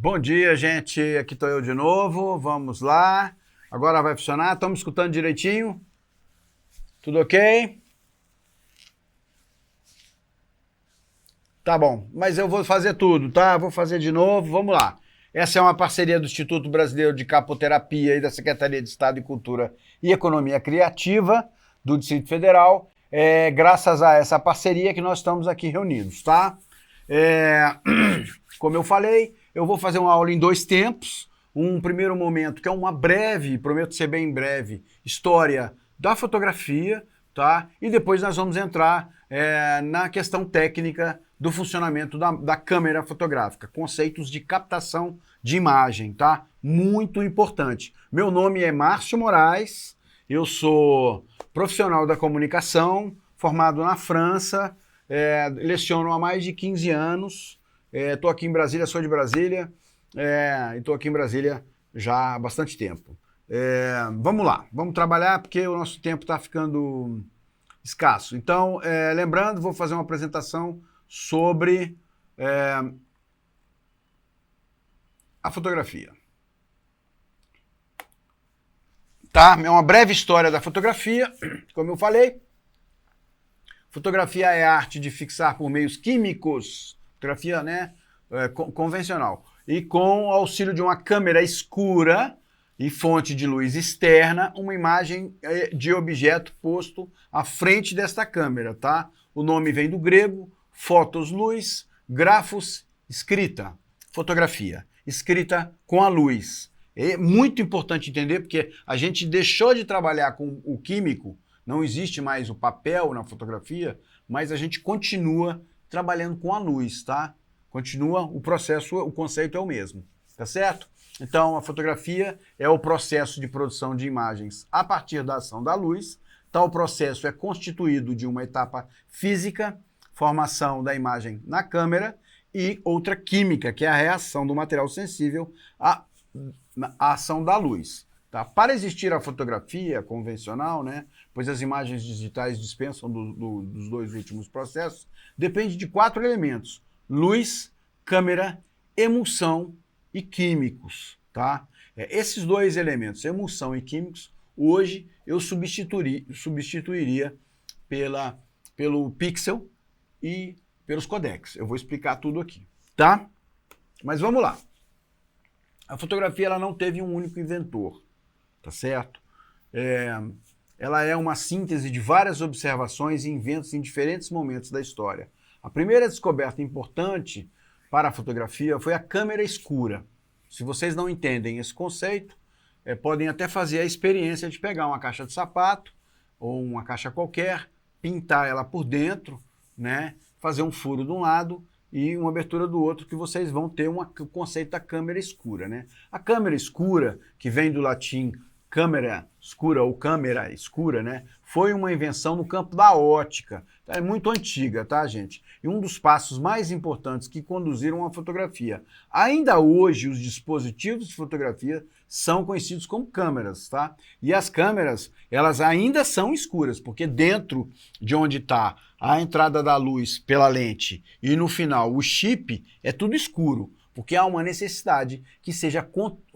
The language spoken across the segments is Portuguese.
Bom dia, gente. Aqui estou eu de novo. Vamos lá. Agora vai funcionar. Estamos escutando direitinho? Tudo ok? Tá bom. Mas eu vou fazer tudo, tá? Vou fazer de novo. Vamos lá. Essa é uma parceria do Instituto Brasileiro de Capoterapia e da Secretaria de Estado de Cultura e Economia Criativa do Distrito Federal. É graças a essa parceria que nós estamos aqui reunidos, tá? Como eu falei, eu vou fazer uma aula em 2 tempos. Um primeiro momento, que é uma breve, prometo ser bem breve, história da fotografia, tá? E depois nós vamos entrar na questão técnica do funcionamento da câmera fotográfica, conceitos de captação de imagem, tá? Muito importante. Meu nome é Márcio Moraes, eu sou profissional da comunicação, formado na França, leciono há mais de 15 anos, estou aqui em Brasília, sou de Brasília, e estou aqui em Brasília já há bastante tempo. Vamos lá, vamos trabalhar porque o nosso tempo está ficando escasso. Então, lembrando, vou fazer uma apresentação sobre a fotografia. Tá? É uma breve história da fotografia, como eu falei. Fotografia é a arte de fixar por meios químicos, fotografia, né, convencional, e com o auxílio de uma câmera escura e fonte de luz externa, uma imagem de objeto posto à frente desta câmera, tá? O nome vem do grego, photos, luz, grafos, escrita, fotografia, escrita com a luz. É muito importante entender porque a gente deixou de trabalhar com o químico, não existe mais o papel na fotografia, mas a gente continua trabalhando com a luz, tá? Continua o processo, o conceito é o mesmo, tá certo? Então, a fotografia é o processo de produção de imagens a partir da ação da luz. Tal processo é constituído de uma etapa física, formação da imagem na câmera, e outra química, que é a reação do material sensível à ação da luz. Tá? Para existir a fotografia convencional, né, pois as imagens digitais dispensam dos 2 últimos processos, depende de 4 elementos: luz, câmera, emulsão e químicos. Tá? Esses 2 elementos, emulsão e químicos, hoje eu substituiria pelo pixel e pelos codecs. Eu vou explicar tudo aqui. Tá? Mas vamos lá. A fotografia ela não teve um único inventor. Tá certo? Ela é uma síntese de várias observações e inventos em diferentes momentos da história. A primeira descoberta importante para a fotografia foi a câmera escura. Se vocês não entendem esse conceito, podem até fazer a experiência de pegar uma caixa de sapato ou uma caixa qualquer, pintar ela por dentro, né? Fazer um furo de um lado e uma abertura do outro, que vocês vão ter o conceito da câmera escura, né? A câmera escura, que vem do latim câmera escura ou câmera escura, né? Foi uma invenção no campo da ótica. É muito antiga, tá, gente? E um dos passos mais importantes que conduziram à fotografia. Ainda hoje, os dispositivos de fotografia são conhecidos como câmeras, tá? E as câmeras, elas ainda são escuras, porque dentro de onde está a entrada da luz pela lente e no final o chip, é tudo escuro. Porque há uma necessidade que seja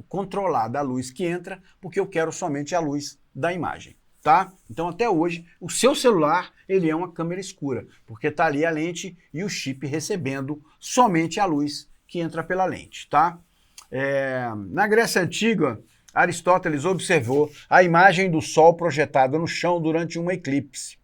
controlada a luz que entra, porque eu quero somente a luz da imagem, tá? Então, até hoje, o seu celular, ele é uma câmera escura, porque está ali a lente e o chip recebendo somente a luz que entra pela lente, tá? Na Grécia Antiga, Aristóteles observou a imagem do Sol projetada no chão durante um eclipse.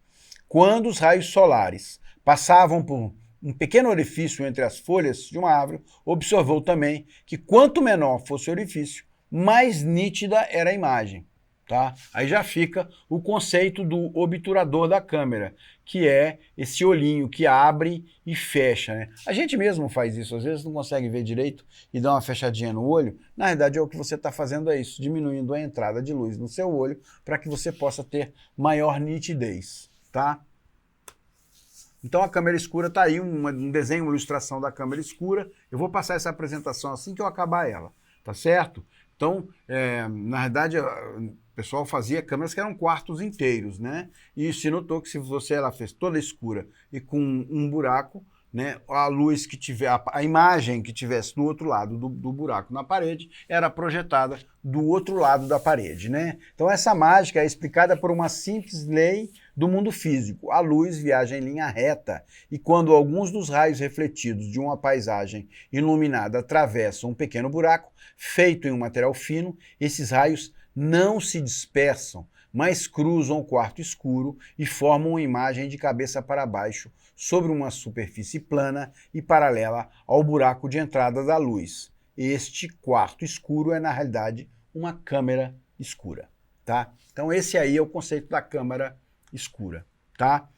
Quando os raios solares passavam por um pequeno orifício entre as folhas de uma árvore, observou também que quanto menor fosse o orifício, mais nítida era a imagem. Tá? Aí já fica o conceito do obturador da câmera, que é esse olhinho que abre e fecha. Né? A gente mesmo faz isso, às vezes não consegue ver direito e dá uma fechadinha no olho. Na verdade, o que você está fazendo é isso, diminuindo a entrada de luz no seu olho para que você possa ter maior nitidez. Tá? Então a câmera escura está aí, um desenho, uma ilustração da câmera escura. Eu vou passar essa apresentação assim que eu acabar ela, tá certo? Então, na verdade, o pessoal fazia câmeras que eram quartos inteiros, né? E se notou que se ela fez toda escura e com um buraco, né, a luz que tiver, a imagem que tivesse do outro lado do buraco na parede era projetada do outro lado da parede, né? Então essa mágica é explicada por uma simples lei do mundo físico. A luz viaja em linha reta e quando alguns dos raios refletidos de uma paisagem iluminada atravessam um pequeno buraco feito em um material fino, esses raios não se dispersam, mas cruzam o quarto escuro e formam uma imagem de cabeça para baixo sobre uma superfície plana e paralela ao buraco de entrada da luz. Este quarto escuro é, na realidade, uma câmera escura, tá? Então esse aí é o conceito da câmera escura, tá?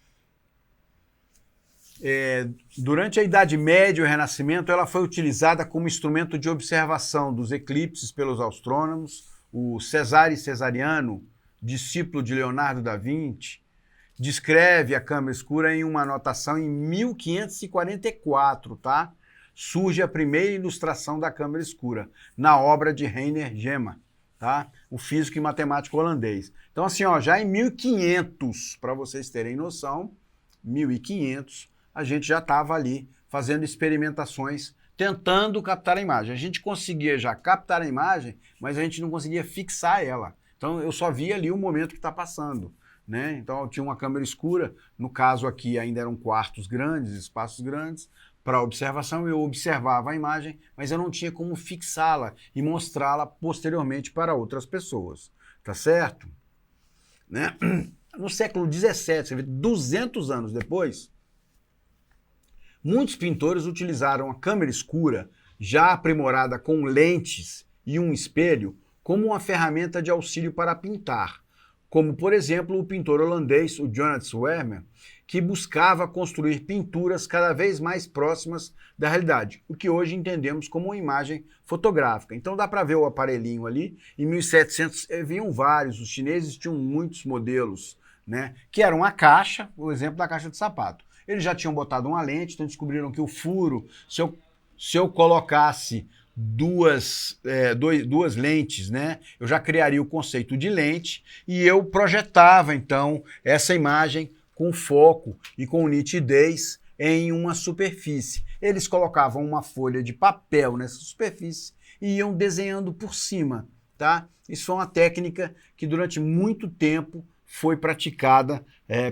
Durante a Idade Média e o Renascimento, ela foi utilizada como instrumento de observação dos eclipses pelos astrônomos. O Cesare Cesariano, discípulo de Leonardo da Vinci, descreve a câmera escura em uma anotação em 1544, tá? Surge a primeira ilustração da câmera escura, na obra de Reiner Gemma, tá? O físico e matemático holandês. Então assim, ó, já em 1500, para vocês terem noção, 1500, a gente já estava ali fazendo experimentações, tentando captar a imagem. A gente conseguia já captar a imagem, mas a gente não conseguia fixar ela. Então eu só via ali o momento que está passando, né? Então eu tinha uma câmera escura, no caso aqui ainda eram quartos grandes, espaços grandes, para observação eu observava a imagem, mas eu não tinha como fixá-la e mostrá-la posteriormente para outras pessoas, tá certo? Né? No século XVII, você vê, 200 anos depois, muitos pintores utilizaram a câmera escura, já aprimorada com lentes e um espelho, como uma ferramenta de auxílio para pintar, como, por exemplo, o pintor holandês, o Jonas Vermeer, que buscava construir pinturas cada vez mais próximas da realidade, o que hoje entendemos como uma imagem fotográfica. Então dá para ver o aparelhinho ali. Em 1700 vinham vários, os chineses tinham muitos modelos, né, que eram a caixa, o exemplo da caixa de sapato. Eles já tinham botado uma lente, então descobriram que o furo, se eu colocasse duas lentes, né, eu já criaria o conceito de lente e eu projetava, então, essa imagem com foco e com nitidez em uma superfície. Eles colocavam uma folha de papel nessa superfície e iam desenhando por cima, tá? Isso é uma técnica que durante muito tempo foi praticada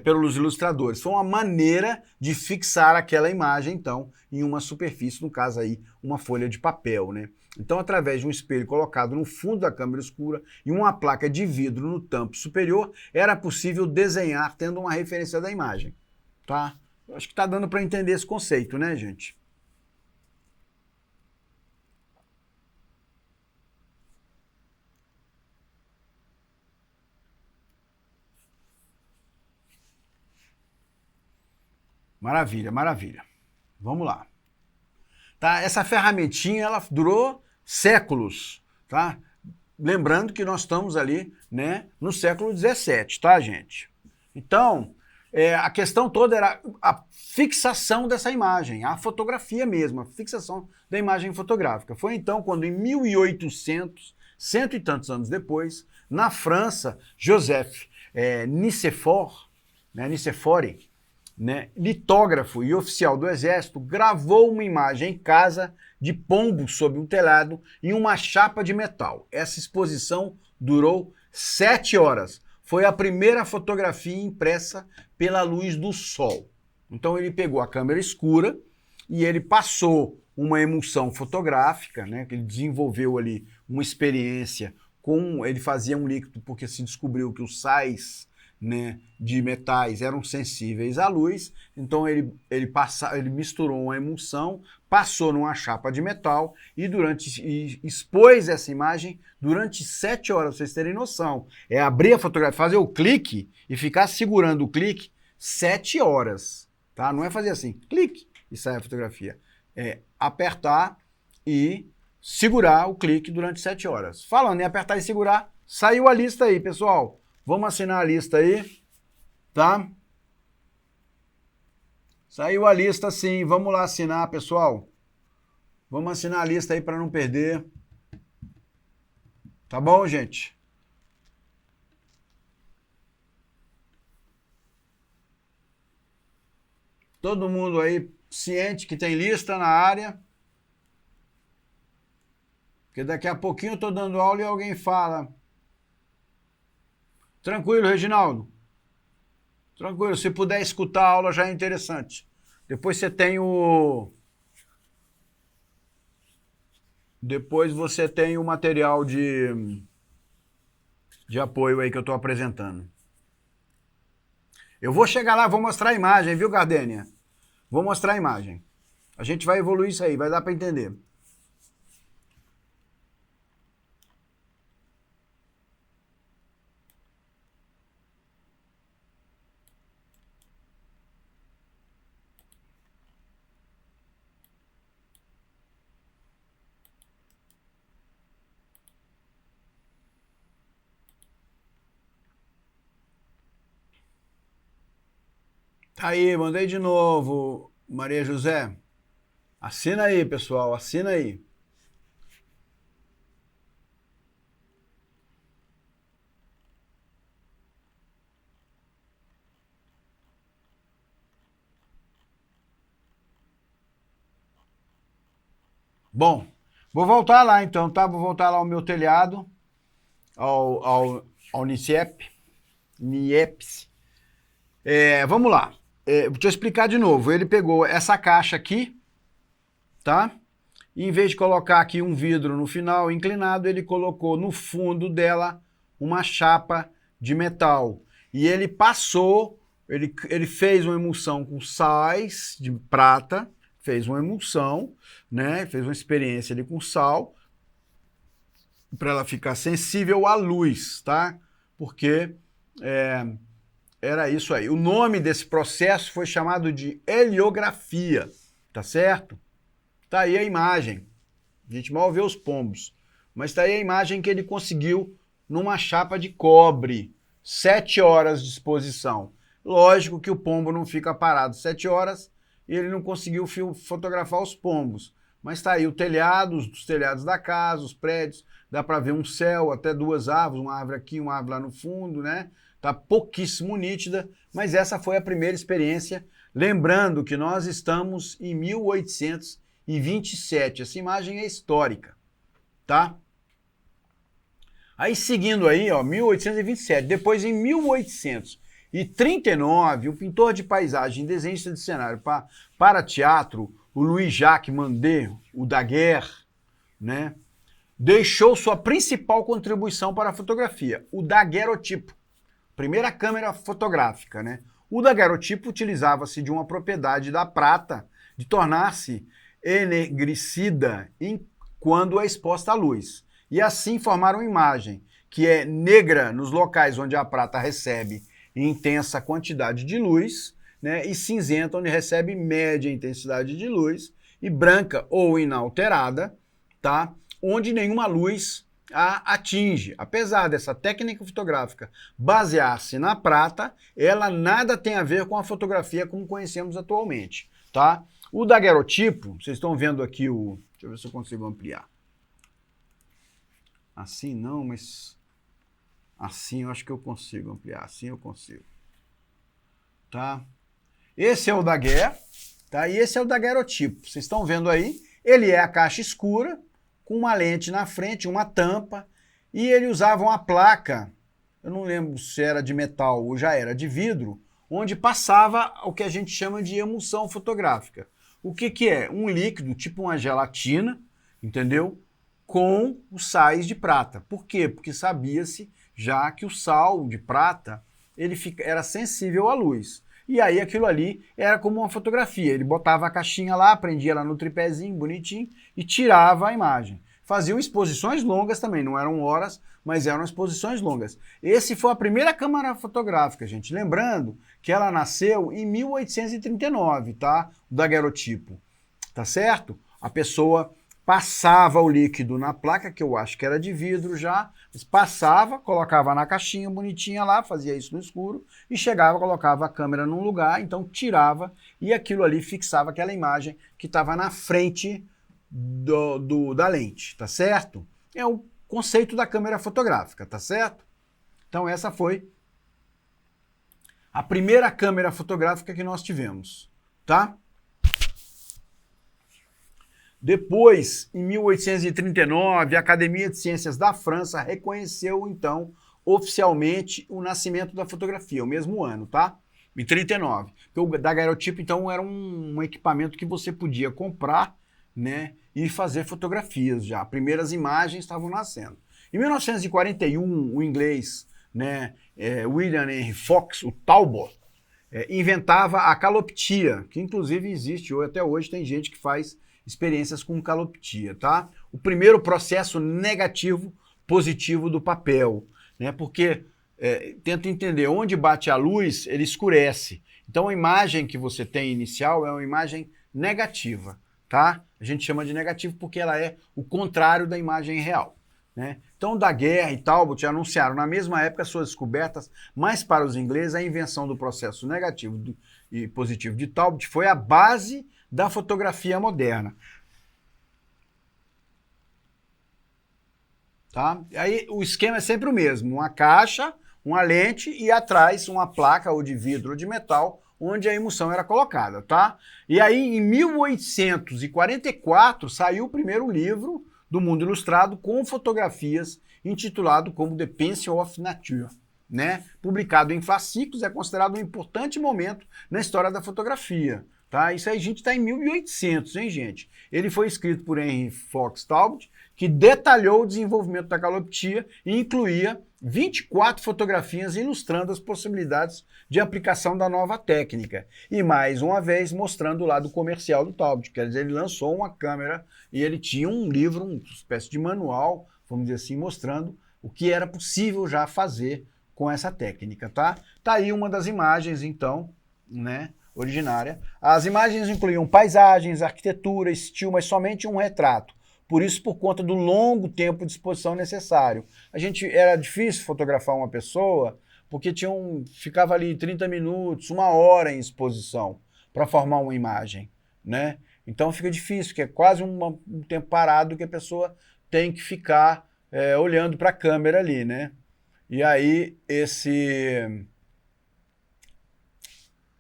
pelos ilustradores. Foi uma maneira de fixar aquela imagem, então, em uma superfície, no caso aí, uma folha de papel, né? Então, através de um espelho colocado no fundo da câmera escura e uma placa de vidro no tampo superior, era possível desenhar tendo uma referência da imagem, tá? Acho que está dando para entender esse conceito, né, gente? Maravilha, maravilha. Vamos lá. Tá? Essa ferramentinha, ela durou séculos, tá? Lembrando que nós estamos ali, né, no século XVII, tá, gente? Então, a questão toda era a fixação dessa imagem, a fotografia mesmo, a fixação da imagem fotográfica. Foi então quando em 1800, cento e tantos anos depois, na França, Joseph Nicéphore, né, litógrafo e oficial do exército, gravou uma imagem em casa de pombo sob um telhado em uma chapa de metal. Essa exposição durou 7 horas. Foi a primeira fotografia impressa pela luz do sol. Então ele pegou a câmera escura e ele passou uma emulsão fotográfica, né, que ele desenvolveu ali uma experiência com... Ele fazia um líquido porque se descobriu que os sais, né, de metais eram sensíveis à luz, então ele misturou uma emulsão, passou numa chapa de metal e expôs essa imagem durante 7 horas, pra vocês terem noção. É abrir a fotografia, fazer o clique e ficar segurando o clique 7 horas, tá? Não é fazer assim, clique e sai a fotografia. É apertar e segurar o clique durante 7 horas. Falando em apertar e segurar, saiu a lista aí, pessoal. Vamos assinar a lista aí, tá? Saiu a lista sim, vamos lá assinar, pessoal. Vamos assinar a lista aí para não perder. Tá bom, gente? Todo mundo aí ciente que tem lista na área. Porque daqui a pouquinho eu estou dando aula e alguém fala. Tranquilo, Reginaldo. Tranquilo, se puder escutar a aula já é interessante. Depois você tem o... Depois você tem o material de apoio aí que eu estou apresentando. Eu vou chegar lá, vou mostrar a imagem, viu, Gardênia? Vou mostrar a imagem. A gente vai evoluir isso aí, vai dar para entender. Tá aí, mandei de novo, Maria José. Assina aí, pessoal, assina aí. Bom, vou voltar lá então, tá? Vou voltar lá ao meu telhado, ao NIEPS. Vamos lá. Deixa eu explicar de novo. Ele pegou essa caixa aqui, tá? E em vez de colocar aqui um vidro no final inclinado, ele colocou no fundo dela uma chapa de metal. E ele passou, ele fez uma emulsão com sais de prata, fez uma emulsão, né? Fez uma experiência ali com sal, para ela ficar sensível à luz, tá? Porque era isso aí. O nome desse processo foi chamado de heliografia, tá certo? Tá aí a imagem. A gente mal vê os pombos. Mas tá aí a imagem que ele conseguiu numa chapa de cobre. 7 horas de exposição. Lógico que o pombo não fica parado 7 horas e ele não conseguiu fotografar os pombos. Mas tá aí o telhado, os telhados da casa, os prédios. Dá para ver um céu, até 2 árvores, uma árvore aqui, uma árvore lá no fundo, né? Tá pouquíssimo nítida, mas essa foi a primeira experiência. Lembrando que nós estamos em 1827. Essa imagem é histórica, tá? Aí seguindo aí, ó, 1827. Depois em 1839, o pintor de paisagem e desenhista de cenário para teatro, o Louis-Jacques Mandet, o Daguerre, né, deixou sua principal contribuição para a fotografia, o daguerrotipo. Primeira câmera fotográfica, né? O daguerrotipo utilizava-se de uma propriedade da prata de tornar-se enegrecida quando é exposta à luz. E assim formar uma imagem que é negra nos locais onde a prata recebe intensa quantidade de luz, né? E cinzenta onde recebe média intensidade de luz, e branca ou inalterada, tá? Onde nenhuma luz a atinge. Apesar dessa técnica fotográfica basear-se na prata, ela nada tem a ver com a fotografia como conhecemos atualmente, tá? O daguerrotipo, vocês estão vendo aqui o... Deixa eu ver se eu consigo ampliar. Assim não, mas... Assim eu acho que eu consigo ampliar, assim eu consigo. Tá? Esse é o Daguerre, tá? E esse é o daguerrotipo. Vocês estão vendo aí? Ele é a caixa escura, com uma lente na frente, uma tampa, e ele usava uma placa, eu não lembro se era de metal ou já era de vidro, onde passava o que a gente chama de emulsão fotográfica. O que que é? Um líquido, tipo uma gelatina, entendeu? Com os sais de prata. Por quê? Porque sabia-se já que o sal de prata ele era sensível à luz. E aí aquilo ali era como uma fotografia. Ele botava a caixinha lá, prendia ela no tripézinho, bonitinho, e tirava a imagem. Faziam exposições longas também, não eram horas, mas eram exposições longas. Esse foi a primeira câmera fotográfica, gente. Lembrando que ela nasceu em 1839, tá? O daguerrotipo, tá certo? A pessoa passava o líquido na placa, que eu acho que era de vidro já, passava, colocava na caixinha bonitinha lá, fazia isso no escuro, e chegava, colocava a câmera num lugar, então tirava, e aquilo ali fixava aquela imagem que estava na frente da lente, tá certo? É o conceito da câmera fotográfica, tá certo? Então essa foi a primeira câmera fotográfica que nós tivemos, tá? Depois, em 1839, a Academia de Ciências da França reconheceu, então, oficialmente o nascimento da fotografia, o mesmo ano, tá? Em 39. Porque o daguerreotipo, então, era um equipamento que você podia comprar, né, e fazer fotografias já. Primeiras imagens estavam nascendo. Em 1941, o inglês, né, William Henry Fox, o Talbot, inventava a caloptia, que inclusive existe até hoje, tem gente que faz experiências com caloptia, tá? O primeiro processo negativo positivo do papel, né? Porque tenta entender, onde bate a luz, ele escurece. Então a imagem que você tem inicial é uma imagem negativa, tá? A gente chama de negativo porque ela é o contrário da imagem real, né? Então Daguerre e Talbot anunciaram na mesma época suas descobertas, mas para os ingleses a invenção do processo negativo e positivo de Talbot foi a base da fotografia moderna. Tá? Aí o esquema é sempre o mesmo, uma caixa, uma lente e atrás uma placa ou de vidro ou de metal onde a emulsão era colocada, tá? E aí em 1844 saiu o primeiro livro do Mundo Ilustrado com fotografias, intitulado como The Pencil of Nature, né? Publicado em fascículos, é considerado um importante momento na história da fotografia. Tá? Isso aí a gente está em 1800, hein, gente? Ele foi escrito por Henry Fox Talbot, que detalhou o desenvolvimento da caloptia e incluía 24 fotografias ilustrando as possibilidades de aplicação da nova técnica. E mais uma vez mostrando o lado comercial do Talbot, quer dizer, ele lançou uma câmera e ele tinha um livro, uma espécie de manual, vamos dizer assim, mostrando o que era possível já fazer com essa técnica, tá? Tá aí uma das imagens, então, né, originária. As imagens incluíam paisagens, arquitetura, estilo, mas somente um retrato. Por isso, por conta do longo tempo de exposição necessário. Era difícil fotografar uma pessoa, porque ficava ali 30 minutos, 1 hora em exposição para formar uma imagem, né? Então fica difícil, que é quase um tempo parado que a pessoa tem que ficar olhando para a câmera ali, né? E aí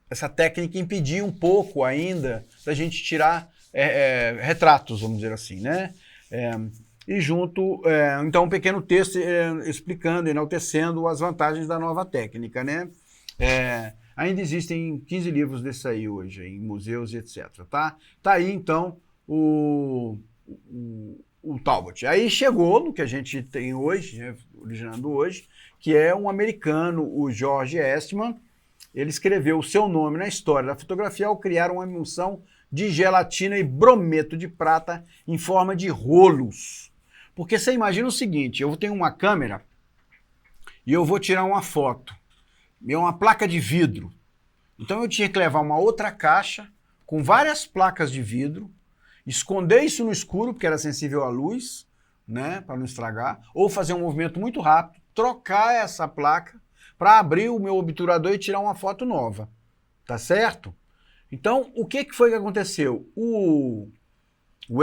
essa técnica impedia um pouco ainda da gente tirar retratos, vamos dizer assim, né? E junto, então, um pequeno texto explicando, enaltecendo as vantagens da nova técnica, né? Ainda existem 15 livros desse aí hoje, em museus e etc, tá? Tá aí, então, o Talbot. Aí chegou no que a gente tem hoje, né, originando hoje, que é um americano, o George Eastman. Ele escreveu o seu nome na história da fotografia ao criar uma emulsão de gelatina e brometo de prata em forma de rolos. Porque você imagina o seguinte, eu tenho uma câmera e eu vou tirar uma foto. É uma placa de vidro. Então eu tinha que levar uma outra caixa com várias placas de vidro, esconder isso no escuro, porque era sensível à luz, né, para não estragar, ou fazer um movimento muito rápido, trocar essa placa para abrir o meu obturador e tirar uma foto nova, tá certo? Então, o que foi que aconteceu? O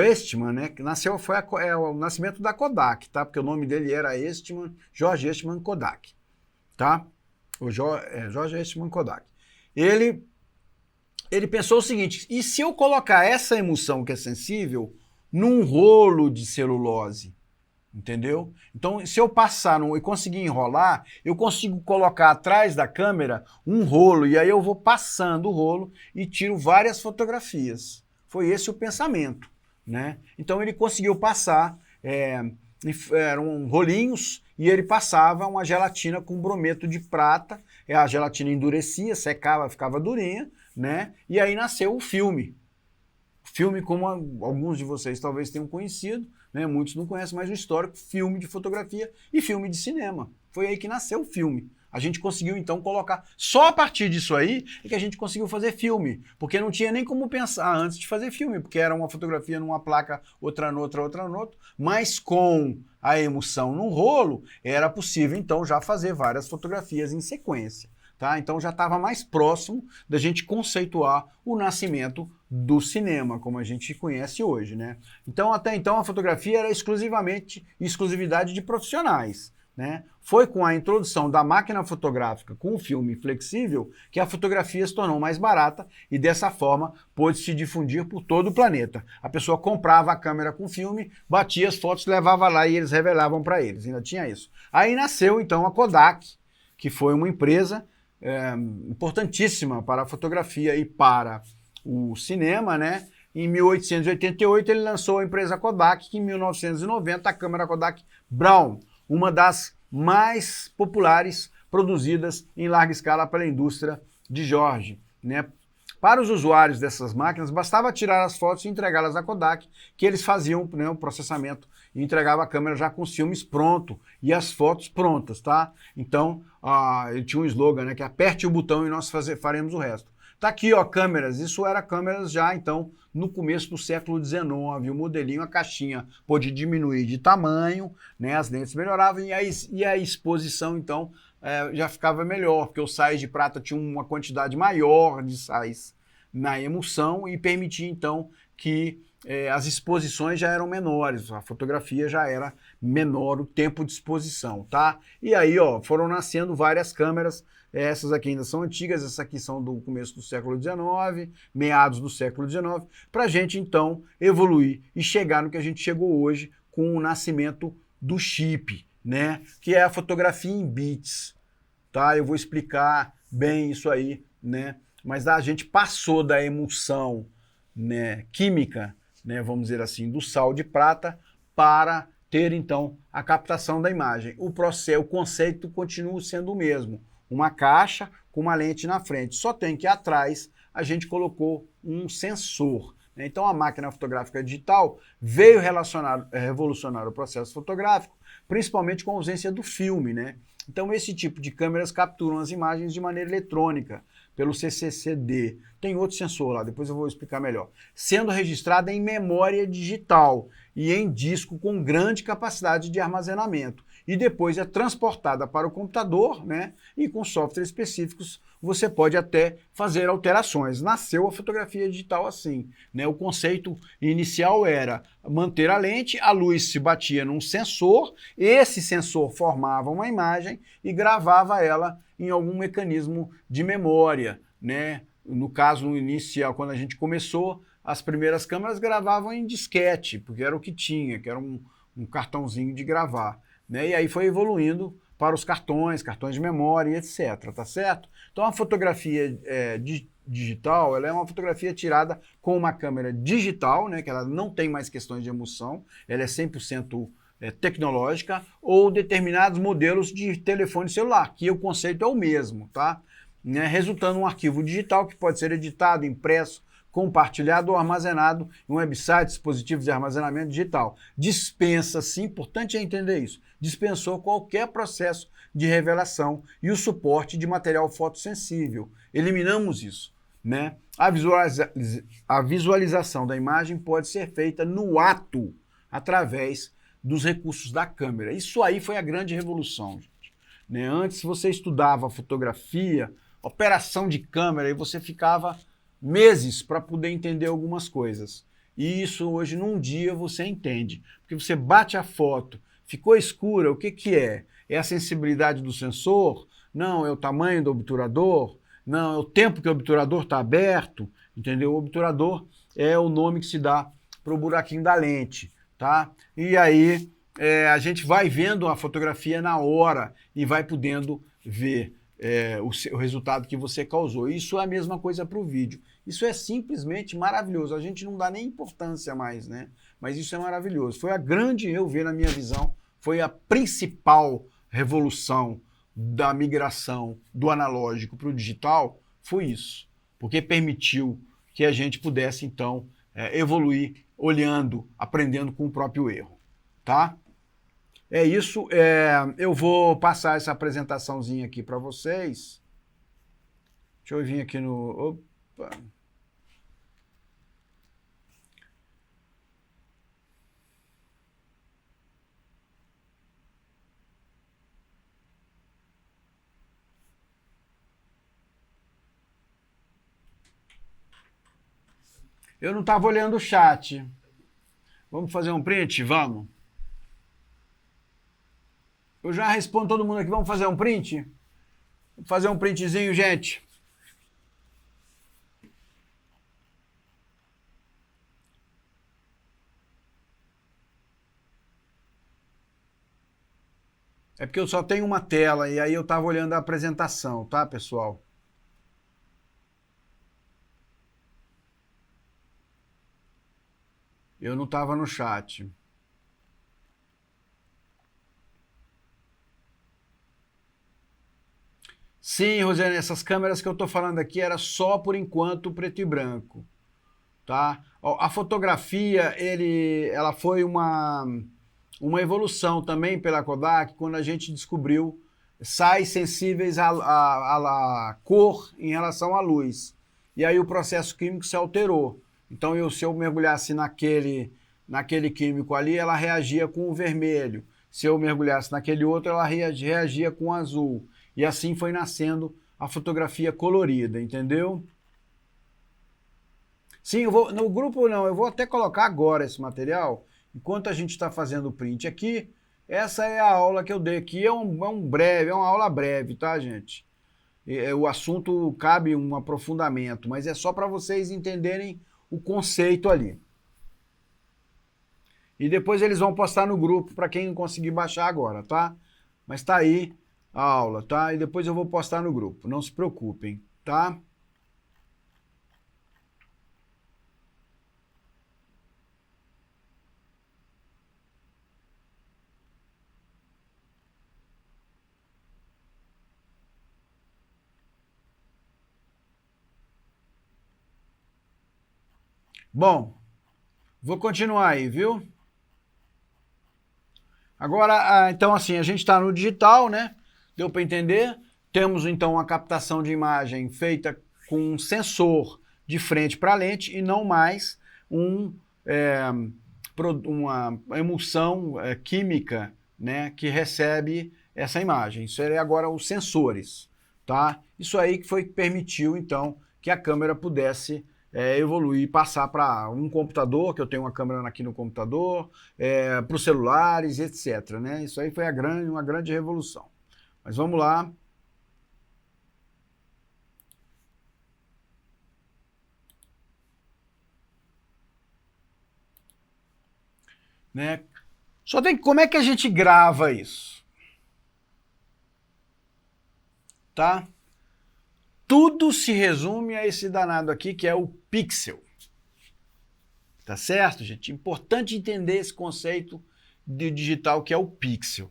Eastman, né, que nasceu, foi o nascimento da Kodak, tá? Porque o nome dele era George Eastman Kodak, tá? George Eastman Kodak. Ele pensou o seguinte, e se eu colocar essa emulsão que é sensível num rolo de celulose? Entendeu? Então, se eu passar e conseguir enrolar, eu consigo colocar atrás da câmera um rolo, e aí eu vou passando o rolo e tiro várias fotografias. Foi esse o pensamento, né? Então ele conseguiu passar, eram rolinhos, e ele passava uma gelatina com brometo de prata, a gelatina endurecia, secava, ficava durinha, né? E aí nasceu o filme. Filme como alguns de vocês talvez tenham conhecido, né? Muitos não conhecem, mas o histórico, filme de fotografia e filme de cinema. Foi aí que nasceu o filme. A gente conseguiu então colocar, só a partir disso aí é que a gente conseguiu fazer filme, porque não tinha nem como pensar antes de fazer filme, porque era uma fotografia numa placa, outra noutra, mas com a emulsão num rolo, era possível então já fazer várias fotografias em sequência. Tá? Então já estava mais próximo da gente conceituar o nascimento do cinema, como a gente conhece hoje, né? Então, até então, a fotografia era exclusividade de profissionais. né? Foi com a introdução da máquina fotográfica com o filme flexível que a fotografia se tornou mais barata e dessa forma pôde se difundir por todo o planeta. A pessoa comprava a câmera com filme, batia as fotos, levava lá e eles revelavam para eles, ainda tinha isso. Aí nasceu então a Kodak, que foi uma empresa importantíssima para a fotografia e para o cinema, né? Em 1888 ele lançou a empresa Kodak, que em 1990 a câmera Kodak Brown, uma das mais populares produzidas em larga escala pela indústria de George, né? Para os usuários dessas máquinas, bastava tirar as fotos e entregá-las à Kodak, que eles faziam, né, o processamento e entregava a câmera já com os filmes pronto e as fotos prontas, tá? Então, ele tinha um slogan, né, que aperte o botão e nós faremos o resto. Tá aqui, ó, câmeras. Isso era câmeras já, então, no começo do século XIX. O modelinho, a caixinha pôde diminuir de tamanho, né? As lentes melhoravam e a exposição, então, já ficava melhor, porque os sais de prata tinham uma quantidade maior de sais na emulsão e permitia, então, que as exposições já eram menores, a fotografia já era menor, o tempo de exposição, tá? E aí, ó, foram nascendo várias câmeras. Essas aqui ainda são antigas, essas aqui são do começo do século XIX, meados do século XIX, para a gente então evoluir e chegar no que a gente chegou hoje com o nascimento do chip, né? Que é a fotografia em bits, tá? Eu vou explicar bem isso aí, né? Mas a gente passou da emulsão, né, química, né, vamos dizer assim, do sal de prata para ter então a captação da imagem. O conceito continua sendo o mesmo. Uma caixa com uma lente na frente. Só tem que atrás a gente colocou um sensor. Então a máquina fotográfica digital veio revolucionar o processo fotográfico, principalmente com a ausência do filme, né? Então esse tipo de câmeras capturam as imagens de maneira eletrônica, pelo CCCD. Tem outro sensor lá, depois eu vou explicar melhor. Sendo registrada em memória digital e em disco com grande capacidade de armazenamento. E depois é transportada para o computador, né? E com softwares específicos você pode até fazer alterações. Nasceu a fotografia digital assim, né? O conceito inicial era manter a lente, a luz se batia num sensor, esse sensor formava uma imagem e gravava ela em algum mecanismo de memória, né? No caso, no inicial, quando a gente começou, as primeiras câmeras gravavam em disquete, porque era o que tinha, que era um cartãozinho de gravar, né? E aí foi evoluindo para os cartões de memória, etc, tá certo? Então a fotografia digital, ela é uma fotografia tirada com uma câmera digital, né? Que ela não tem mais questões de emulsão, ela é 100% tecnológica, ou determinados modelos de telefone celular, que o conceito é o mesmo, tá? Né? Resultando um arquivo digital que pode ser editado, impresso, compartilhado ou armazenado em um website, dispositivos de armazenamento digital. Dispensa-se, importante é entender isso, dispensou qualquer processo de revelação e o suporte de material fotossensível. Eliminamos isso, né? A visualização da imagem pode ser feita no ato, através dos recursos da câmera. Isso aí foi a grande revolução, gente, né? Antes você estudava fotografia, operação de câmera, e você ficava meses para poder entender algumas coisas. E isso hoje, num dia, você entende. Porque você bate a foto, ficou escura, o que que é? É a sensibilidade do sensor? Não, é o tamanho do obturador? Não, é o tempo que o obturador está aberto? Entendeu? O obturador é o nome que se dá para o buraquinho da lente, tá? E aí a gente vai vendo a fotografia na hora e vai podendo ver o resultado que você causou. Isso é a mesma coisa para o vídeo. Isso é simplesmente maravilhoso. A gente não dá nem importância mais, né? Mas isso é maravilhoso. Foi a grande, eu ver na minha visão, foi a principal revolução da migração do analógico para o digital, foi isso. Porque permitiu que a gente pudesse, então, evoluir olhando, aprendendo com o próprio erro, tá? É isso, eu vou passar essa apresentaçãozinha aqui para vocês. Deixa eu vir aqui no... Opa! Eu não estava olhando o chat. Vamos fazer um print? Vamos. Eu já respondo todo mundo aqui. Vamos fazer um print? Vou fazer um printzinho, gente. É porque eu só tenho uma tela e aí eu estava olhando a apresentação, tá, pessoal? Eu não estava no chat. Sim, Rosiane, essas câmeras que eu estou falando aqui era só por enquanto preto e branco, tá? A fotografia, ela foi uma evolução também pela Kodak quando a gente descobriu sais sensíveis à cor em relação à luz. E aí o processo químico se alterou. Então, se eu mergulhasse naquele químico ali, ela reagia com o vermelho. Se eu mergulhasse naquele outro, ela reagia com o azul. E assim foi nascendo a fotografia colorida, entendeu? Sim, eu vou, no grupo não, eu vou até colocar agora esse material. Enquanto a gente está fazendo o print aqui, essa é a aula que eu dei aqui. É uma aula breve, tá, gente? O assunto cabe um aprofundamento, mas é só para vocês entenderem o conceito ali. E depois eles vão postar no grupo para quem não conseguir baixar agora, tá? Mas tá aí a aula, tá? E depois eu vou postar no grupo, não se preocupem, tá? Bom, vou continuar aí, viu? Agora, então assim, a gente está no digital, né? Deu para entender? Temos então uma captação de imagem feita com um sensor de frente para a lente e não mais uma emulsão química, né, que recebe essa imagem. Isso é agora os sensores, tá? Isso aí que foi que permitiu então que a câmera pudesse evoluir, passar para um computador, que eu tenho uma câmera aqui no computador, para os celulares, etc. Né? Isso aí foi uma grande revolução. Mas vamos lá. Né? Só tem como é que a gente grava isso? Tá? Tudo se resume a esse danado aqui que é o pixel. Tá certo, gente? Importante entender esse conceito de digital que é o pixel,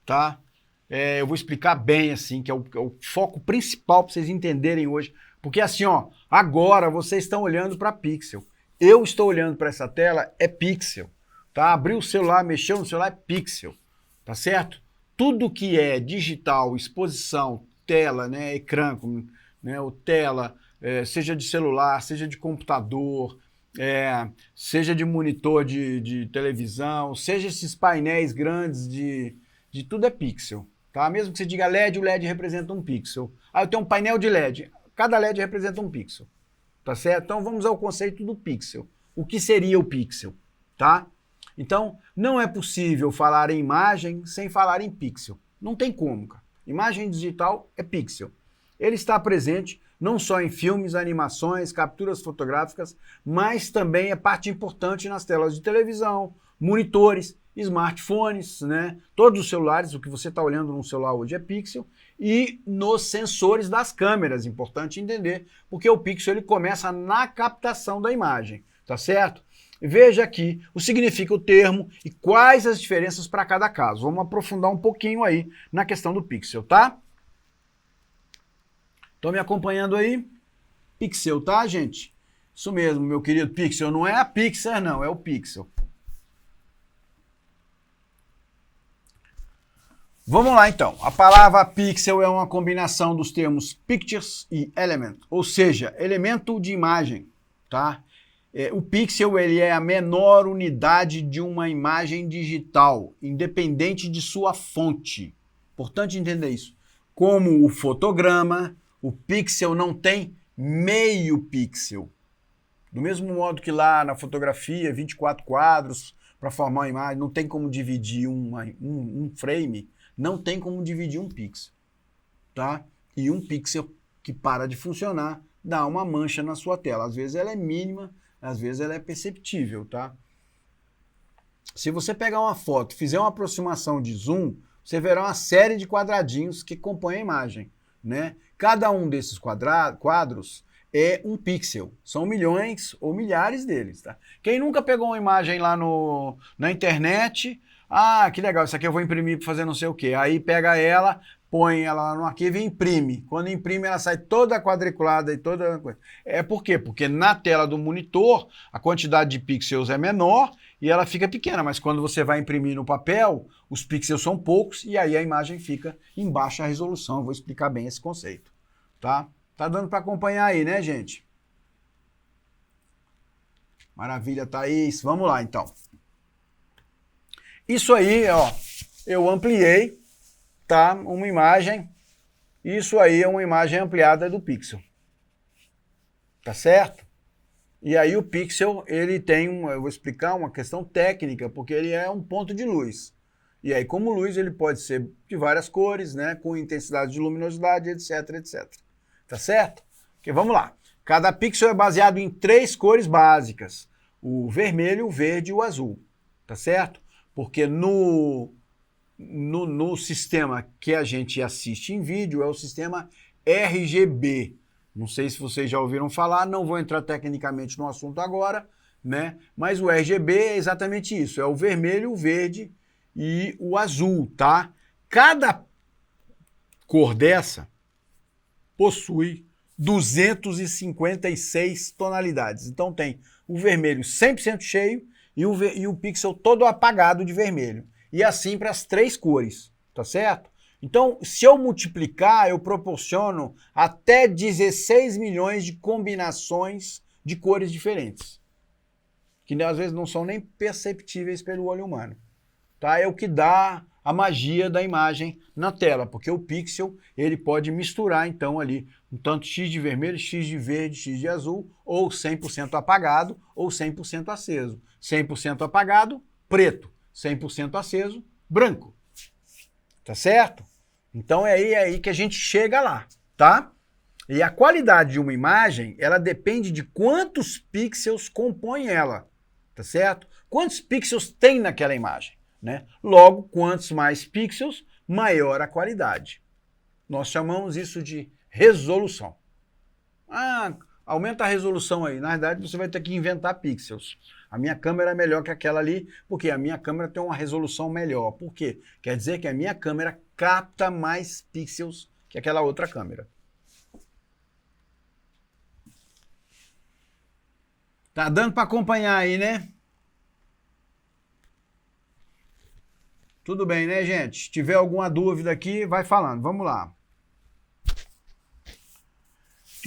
tá? Eu vou explicar bem assim, que é o foco principal para vocês entenderem hoje. Porque assim, ó, agora vocês estão olhando para pixel. Eu estou olhando para essa tela, é pixel. Tá? Abriu o celular, mexeu no celular, é pixel. Tá certo? Tudo que é digital, exposição, tela, né, ecrã, né, ou tela, seja de celular, seja de computador, seja de monitor de televisão, seja esses painéis grandes de tudo é pixel. Tá? Mesmo que você diga LED, o LED representa um pixel. Ah, eu tenho um painel de LED. Cada LED representa um pixel. Tá certo? Então vamos ao conceito do pixel. O que seria o pixel? Tá? Então, não é possível falar em imagem sem falar em pixel. Não tem como, cara. Imagem digital é pixel. Ele está presente não só em filmes, animações, capturas fotográficas, mas também é parte importante nas telas de televisão, monitores, smartphones, né? Todos os celulares, o que você está olhando no celular hoje é pixel, e nos sensores das câmeras, importante entender, porque o pixel ele começa na captação da imagem, tá certo? Veja aqui o que significa o termo e quais as diferenças para cada caso. Vamos aprofundar um pouquinho aí na questão do pixel, tá? Estão me acompanhando aí? Pixel, tá, gente? Isso mesmo, meu querido pixel. Não é a Pixar, não, é o pixel. Vamos lá, então. A palavra pixel é uma combinação dos termos pictures e element, ou seja, elemento de imagem, tá? O pixel ele é a menor unidade de uma imagem digital, independente de sua fonte. Importante entender isso. Como o fotograma, o pixel não tem meio pixel. Do mesmo modo que lá na fotografia, 24 quadros para formar uma imagem, não tem como dividir um frame. não tem como dividir um pixel, tá? E um pixel que para de funcionar dá uma mancha na sua tela. Às vezes ela é mínima, às vezes ela é perceptível, tá? Se você pegar uma foto e fizer uma aproximação de zoom, você verá uma série de quadradinhos que compõem a imagem, né? Cada um desses quadros é um pixel. São milhões ou milhares deles, tá? Quem nunca pegou uma imagem lá na internet, ah, que legal, isso aqui eu vou imprimir para fazer não sei o quê. Aí pega ela, põe ela no arquivo e imprime. Quando imprime, ela sai toda quadriculada e toda coisa. É por quê? Porque na tela do monitor, a quantidade de pixels é menor e ela fica pequena, mas quando você vai imprimir no papel, os pixels são poucos e aí a imagem fica em baixa resolução. Eu vou explicar bem esse conceito, tá? Tá dando para acompanhar aí, né, gente? Maravilha, Thaís. Vamos lá, então. Isso aí, ó, eu ampliei, tá? Uma imagem. Isso aí é uma imagem ampliada do pixel. Tá certo? E aí o pixel, ele tem eu vou explicar uma questão técnica, porque ele é um ponto de luz. E aí, como luz, ele pode ser de várias cores, né? Com intensidade de luminosidade, etc, etc. Tá certo? Ok, vamos lá. Cada pixel é baseado em 3 cores básicas. O vermelho, o verde e o azul. Tá certo? Porque no sistema que a gente assiste em vídeo é o sistema RGB. Não sei se vocês já ouviram falar, não vou entrar tecnicamente no assunto agora, né? Mas o RGB é exatamente isso, é o vermelho, o verde e o azul, tá? Cada cor dessa possui 256 tonalidades. Então tem o vermelho 100% cheio e o pixel todo apagado de vermelho. E assim para as 3 cores, tá certo? Então, se eu multiplicar, eu proporciono até 16 milhões de combinações de cores diferentes, que às vezes não são nem perceptíveis pelo olho humano. Tá? É o que dá a magia da imagem na tela, porque o pixel ele pode misturar então ali um tanto X de vermelho, X de verde, X de azul, ou 100% apagado, ou 100% aceso. 100% apagado, preto. 100% aceso, branco. Tá certo? Então é aí que a gente chega lá, tá? E a qualidade de uma imagem, ela depende de quantos pixels compõem ela, tá certo? Quantos pixels tem naquela imagem, né? Logo, quantos mais pixels, maior a qualidade. Nós chamamos isso de resolução. Ah, aumenta a resolução aí. Na verdade, você vai ter que inventar pixels. A minha câmera é melhor que aquela ali, porque a minha câmera tem uma resolução melhor. Por quê? Quer dizer que a minha câmera capta mais pixels que aquela outra câmera. Tá dando para acompanhar aí, né? Tudo bem, né, gente? Se tiver alguma dúvida aqui, vai falando. Vamos lá.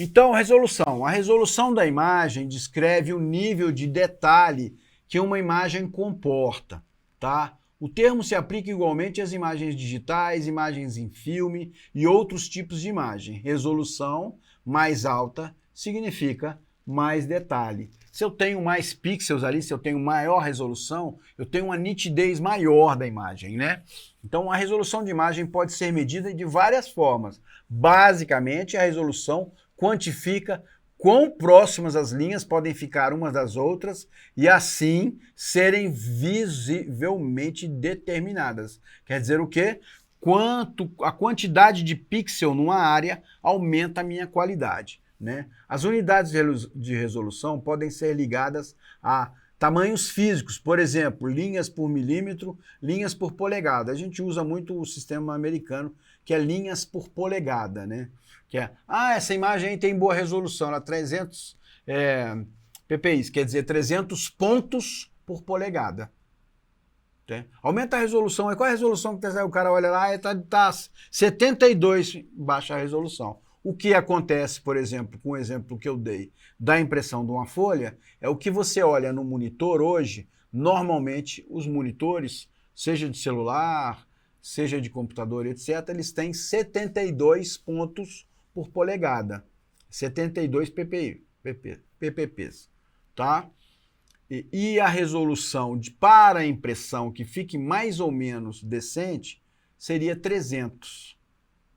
Então, resolução. A resolução da imagem descreve o nível de detalhe que uma imagem comporta, tá? O termo se aplica igualmente às imagens digitais, imagens em filme e outros tipos de imagem. Resolução mais alta significa mais detalhe. Se eu tenho mais pixels ali, se eu tenho maior resolução, eu tenho uma nitidez maior da imagem, né? Então, a resolução de imagem pode ser medida de várias formas. Basicamente, a resolução quantifica quão próximas as linhas podem ficar umas das outras e assim serem visivelmente determinadas. Quer dizer o quê? A quantidade de pixel numa área aumenta a minha qualidade, né? As unidades de resolução podem ser ligadas a tamanhos físicos, por exemplo, linhas por milímetro, linhas por polegada. A gente usa muito o sistema americano, que é linhas por polegada, né? Que é, essa imagem aí tem boa resolução, ela 300 ppi, quer dizer 300 pontos por polegada. Tá? Aumenta a resolução, qual é a resolução que o cara olha lá? Tá 72, baixa a resolução. O que acontece, por exemplo, com o exemplo que eu dei da impressão de uma folha, é o que você olha no monitor hoje, normalmente os monitores, seja de celular, seja de computador, etc., eles têm 72 pontos por polegada, 72 ppps, tá? E a resolução para a impressão que fique mais ou menos decente seria 300,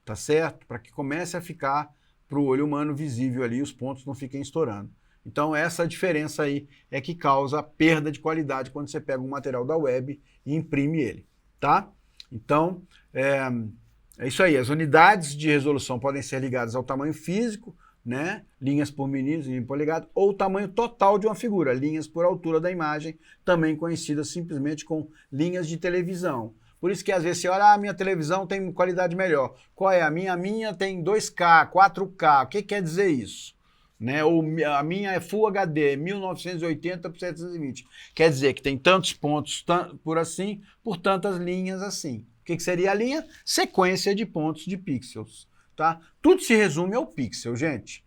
tá certo? Para que comece a ficar para o olho humano visível ali, os pontos não fiquem estourando. Então essa diferença aí é que causa perda de qualidade quando você pega um material da web e imprime ele, tá? Então, é isso aí, as unidades de resolução podem ser ligadas ao tamanho físico, né? Linhas por milímetros, linha por polegada, ou o tamanho total de uma figura, linhas por altura da imagem, também conhecidas simplesmente com linhas de televisão. Por isso que às vezes você olha, a minha televisão tem qualidade melhor. Qual é a minha? A minha tem 2K, 4K. O que quer dizer isso? Né? Ou a minha é Full HD, 1980 por 720. Quer dizer que tem tantos pontos por tantas linhas assim. O que seria a linha? Sequência de pontos de pixels. Tá? Tudo se resume ao pixel, gente.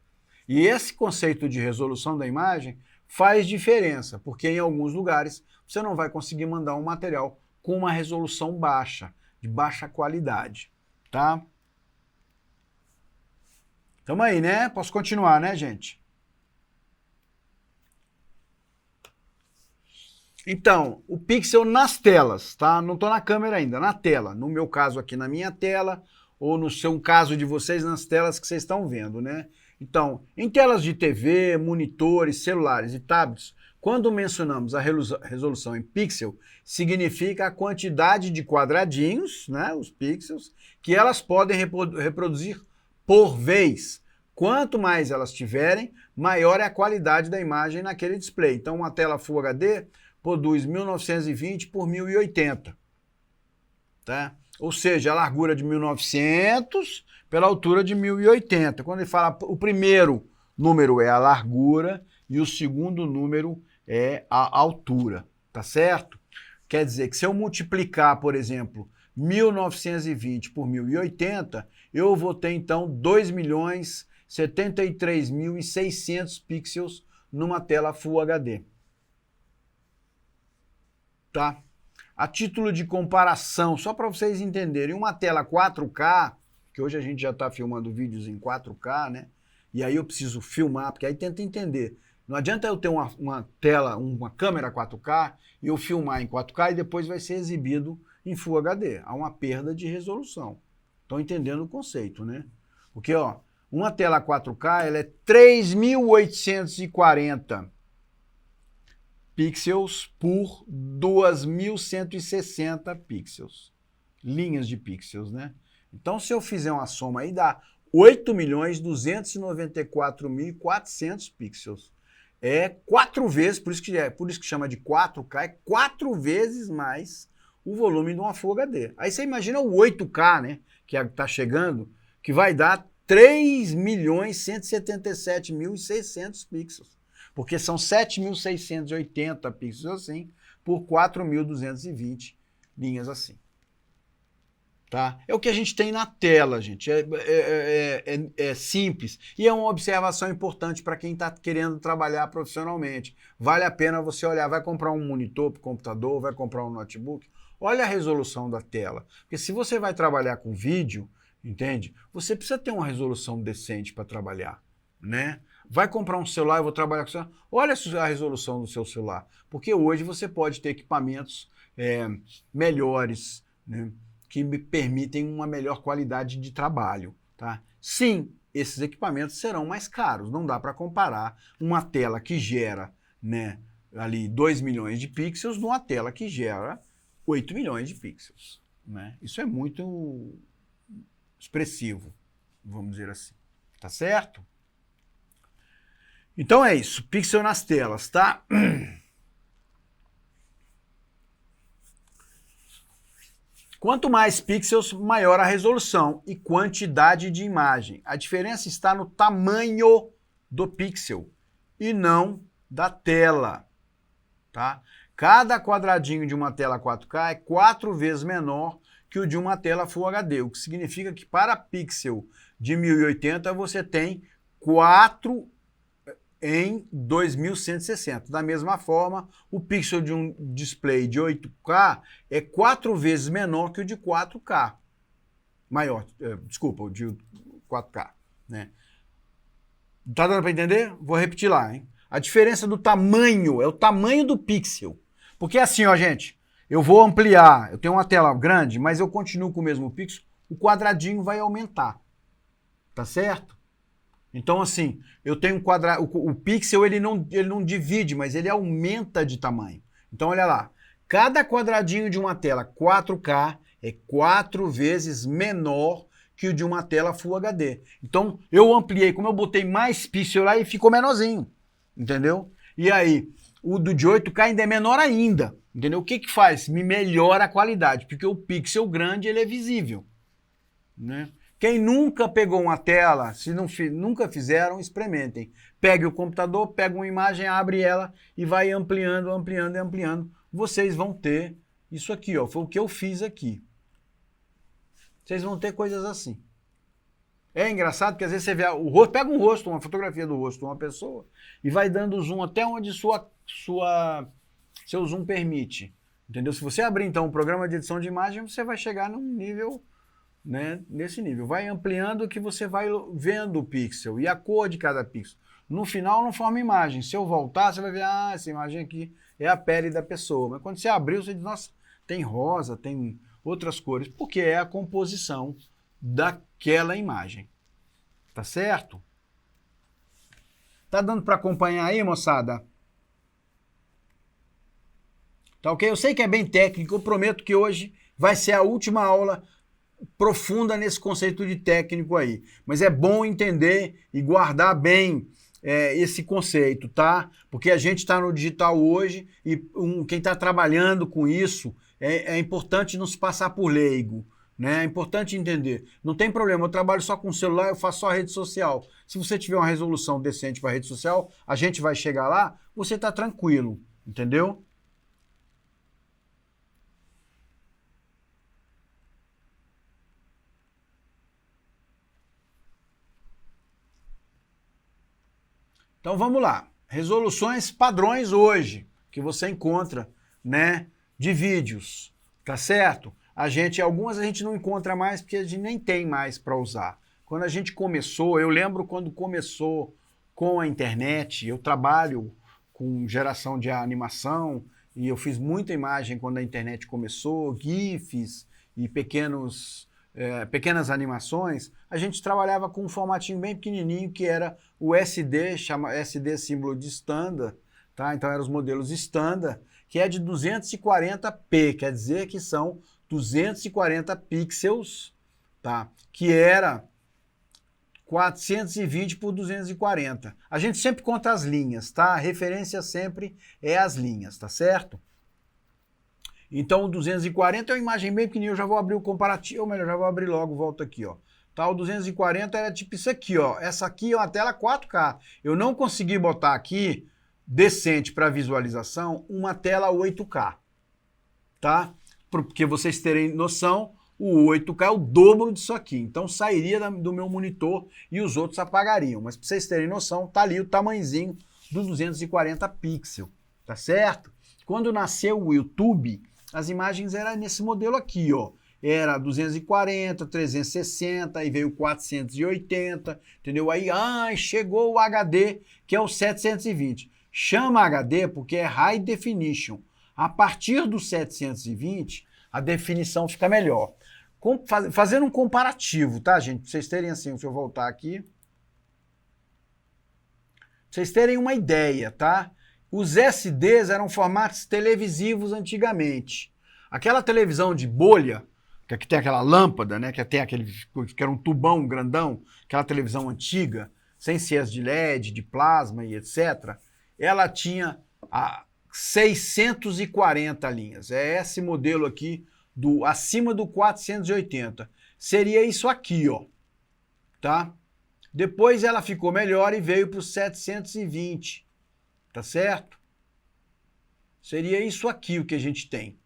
E esse conceito de resolução da imagem faz diferença, porque em alguns lugares você não vai conseguir mandar um material com uma resolução baixa, de baixa qualidade, tá? Tamo aí, né? Posso continuar, né, gente? Então, o pixel nas telas, tá? Não tô na câmera ainda, na tela. No meu caso aqui, na minha tela, ou no seu caso de vocês, nas telas que vocês estão vendo, né? Então, em telas de TV, monitores, celulares e tablets, quando mencionamos a resolução em pixel, significa a quantidade de quadradinhos, né, os pixels, que elas podem reproduzir por vez. Quanto mais elas tiverem, maior é a qualidade da imagem naquele display. Então, uma tela Full HD produz 1920 por 1080, tá? Ou seja, a largura de 1900 pela altura de 1080. Quando ele fala, o primeiro número é a largura e o segundo número é a altura, tá certo? Quer dizer que se eu multiplicar, por exemplo, 1920 por 1080, eu vou ter então 2.073.600 pixels numa tela Full HD. Tá? A título de comparação, só para vocês entenderem, uma tela 4K, que hoje a gente já está filmando vídeos em 4K, né? E aí eu preciso filmar, porque aí tenta entender. Não adianta eu ter uma tela, uma câmera 4K e eu filmar em 4K e depois vai ser exibido em Full HD. Há uma perda de resolução. Estão entendendo o conceito, né? Porque, ó, uma tela 4K ela é 3.840 pixels por 2.160 pixels. Linhas de pixels, né? Então, se eu fizer uma soma aí, dá 8.294.400 pixels. É 4 vezes, por isso que chama de 4K, é 4 vezes mais o volume de uma Full HD. Aí você imagina o 8K, né, que está chegando, que vai dar 3.177.600 pixels. Porque são 7.680 pixels assim, por 4.220 linhas assim. Tá? É o que a gente tem na tela, gente. É simples. E é uma observação importante para quem está querendo trabalhar profissionalmente. Vale a pena você olhar, vai comprar um monitor para o computador, vai comprar um notebook, olha a resolução da tela. Porque se você vai trabalhar com vídeo, entende? Você precisa ter uma resolução decente para trabalhar, né? Vai comprar um celular, eu vou trabalhar com o celular. Olha a resolução do seu celular. Porque hoje você pode ter equipamentos melhores, né, que me permitem uma melhor qualidade de trabalho, tá? Sim, esses equipamentos serão mais caros. Não dá para comparar uma tela que gera, né, ali 2 milhões de pixels numa tela que gera 8 milhões de pixels, né? Isso é muito expressivo, vamos dizer assim. Tá certo? Então é isso, pixel nas telas, tá? Quanto mais pixels, maior a resolução e quantidade de imagem. A diferença está no tamanho do pixel e não da tela, tá? Cada quadradinho de uma tela 4K é 4 vezes menor que o de uma tela Full HD, o que significa que para pixel de 1080 você tem 4 em 2160. Da mesma forma, o pixel de um display de 8K é 4 vezes menor que o de 4K. Desculpa, o de 4K, né? Tá dando para entender? Vou repetir lá, hein? A diferença do tamanho é o tamanho do pixel. Porque assim, ó, gente, eu vou ampliar, eu tenho uma tela grande, mas eu continuo com o mesmo pixel, o quadradinho vai aumentar, tá certo? Então, assim, eu tenho um quadrado, o pixel ele não divide, mas ele aumenta de tamanho. Então, olha lá, cada quadradinho de uma tela 4K é 4 vezes menor que o de uma tela Full HD. Então, eu ampliei, como eu botei mais pixel lá, e ficou menorzinho, entendeu? E aí, o do de 8K ainda é menor ainda, entendeu? O que que faz? Me melhora a qualidade, porque o pixel grande ele é visível, né? Quem nunca pegou uma tela, se não nunca fizeram, experimentem. Pegue o computador, pega uma imagem, abre ela e vai ampliando, ampliando e ampliando. Vocês vão ter isso aqui, ó, foi o que eu fiz aqui. Vocês vão ter coisas assim. É engraçado que às vezes você vê o rosto, pega um rosto, uma fotografia do rosto de uma pessoa e vai dando zoom até onde seu zoom permite. Entendeu? Se você abrir então um programa de edição de imagem, você vai chegar num nível, né, nesse nível. Vai ampliando que você vai vendo o pixel e a cor de cada pixel. No final não forma imagem. Se eu voltar, você vai ver, ah, essa imagem aqui é a pele da pessoa. Mas quando você abriu, você diz, nossa, tem rosa, tem outras cores, porque é a composição daquela imagem. Tá certo? Tá dando para acompanhar aí, moçada? Tá ok? Eu sei que é bem técnico, eu prometo que hoje vai ser a última aula profunda nesse conceito de técnico aí. Mas é bom entender e guardar bem esse conceito, tá? Porque a gente está no digital hoje e quem está trabalhando com isso é importante não se passar por leigo, né? É importante entender. Não tem problema, eu trabalho só com celular, eu faço só rede social. Se você tiver uma resolução decente para rede social, a gente vai chegar lá, você está tranquilo, entendeu? Então vamos lá. Resoluções padrões hoje que você encontra, né, de vídeos, tá certo? Algumas a gente não encontra mais porque a gente nem tem mais para usar. Quando a gente começou, eu lembro quando começou com a internet, eu trabalho com geração de animação e eu fiz muita imagem quando a internet começou, GIFs e pequenas animações, a gente trabalhava com um formatinho bem pequenininho que era o SD, chama SD símbolo de standard, tá? Então eram os modelos standard, que é de 240p, quer dizer que são 240 pixels, tá? Que era 420 por 240. A gente sempre conta as linhas, tá? A referência sempre é as linhas, tá certo? Então o 240 é uma imagem bem pequenininha, eu já vou abrir o comparativo, ou melhor, já vou abrir logo, volto aqui, ó. Tá, o 240 era tipo isso aqui, ó. Essa aqui é uma tela 4K. Eu não consegui botar aqui, decente para visualização, uma tela 8K, tá? Porque vocês terem noção, o 8K é o dobro disso aqui. Então sairia do meu monitor e os outros apagariam. Mas para vocês terem noção, tá ali o tamanhozinho do 240 pixels, tá certo? Quando nasceu o YouTube, as imagens eram nesse modelo aqui, ó. Era 240, 360, aí veio 480, entendeu? Aí chegou o HD, que é o 720. Chama HD porque é High Definition. A partir do 720, a definição fica melhor. Fazendo um comparativo, tá, gente? Pra vocês terem assim, deixa eu voltar aqui. Pra vocês terem uma ideia, tá? Os SDs eram formatos televisivos antigamente. Aquela televisão de bolha, que aqui tem aquela lâmpada, né, que era um tubão grandão, aquela televisão antiga, sem ser de LED, de plasma e etc., ela tinha 640 linhas. É esse modelo aqui, acima do 480. Seria isso aqui, ó, tá? Depois ela ficou melhor e veio para o 720, tá certo? Seria isso aqui o que a gente tem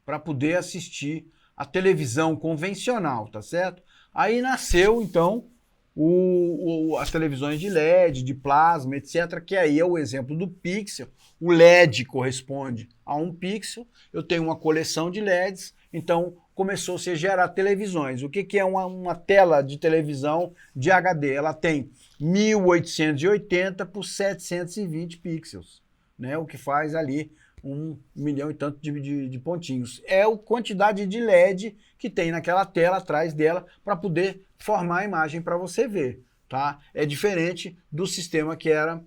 para poder assistir a televisão convencional, tá certo? Aí nasceu, então, as televisões de LED, de plasma, etc., que aí é o exemplo do pixel. O LED corresponde a um pixel, eu tenho uma coleção de LEDs, então começou-se a gerar televisões. O que é uma tela de televisão de HD? Ela tem 1880 por 720 pixels, né? O que faz ali 1 milhão e tanto de pontinhos. É a quantidade de LED que tem naquela tela atrás dela para poder formar a imagem para você ver, tá? É diferente do sistema que era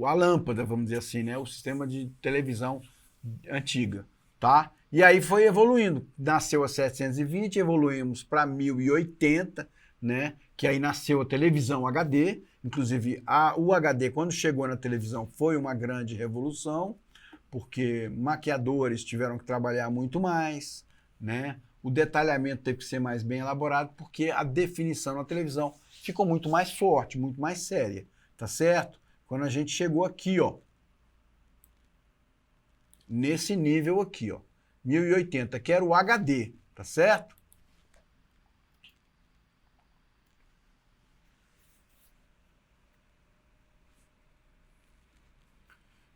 a lâmpada, vamos dizer assim, né? O sistema de televisão antiga, tá? E aí foi evoluindo. Nasceu a 720, evoluímos para 1080, né? Que aí nasceu a televisão HD. Inclusive, o HD, quando chegou na televisão, foi uma grande revolução, porque maquiadores tiveram que trabalhar muito mais, né? O detalhamento teve que ser mais bem elaborado, porque a definição na televisão ficou muito mais forte, muito mais séria, tá certo? Quando a gente chegou aqui, ó, nesse nível aqui, ó, 1080, que era o HD, tá certo?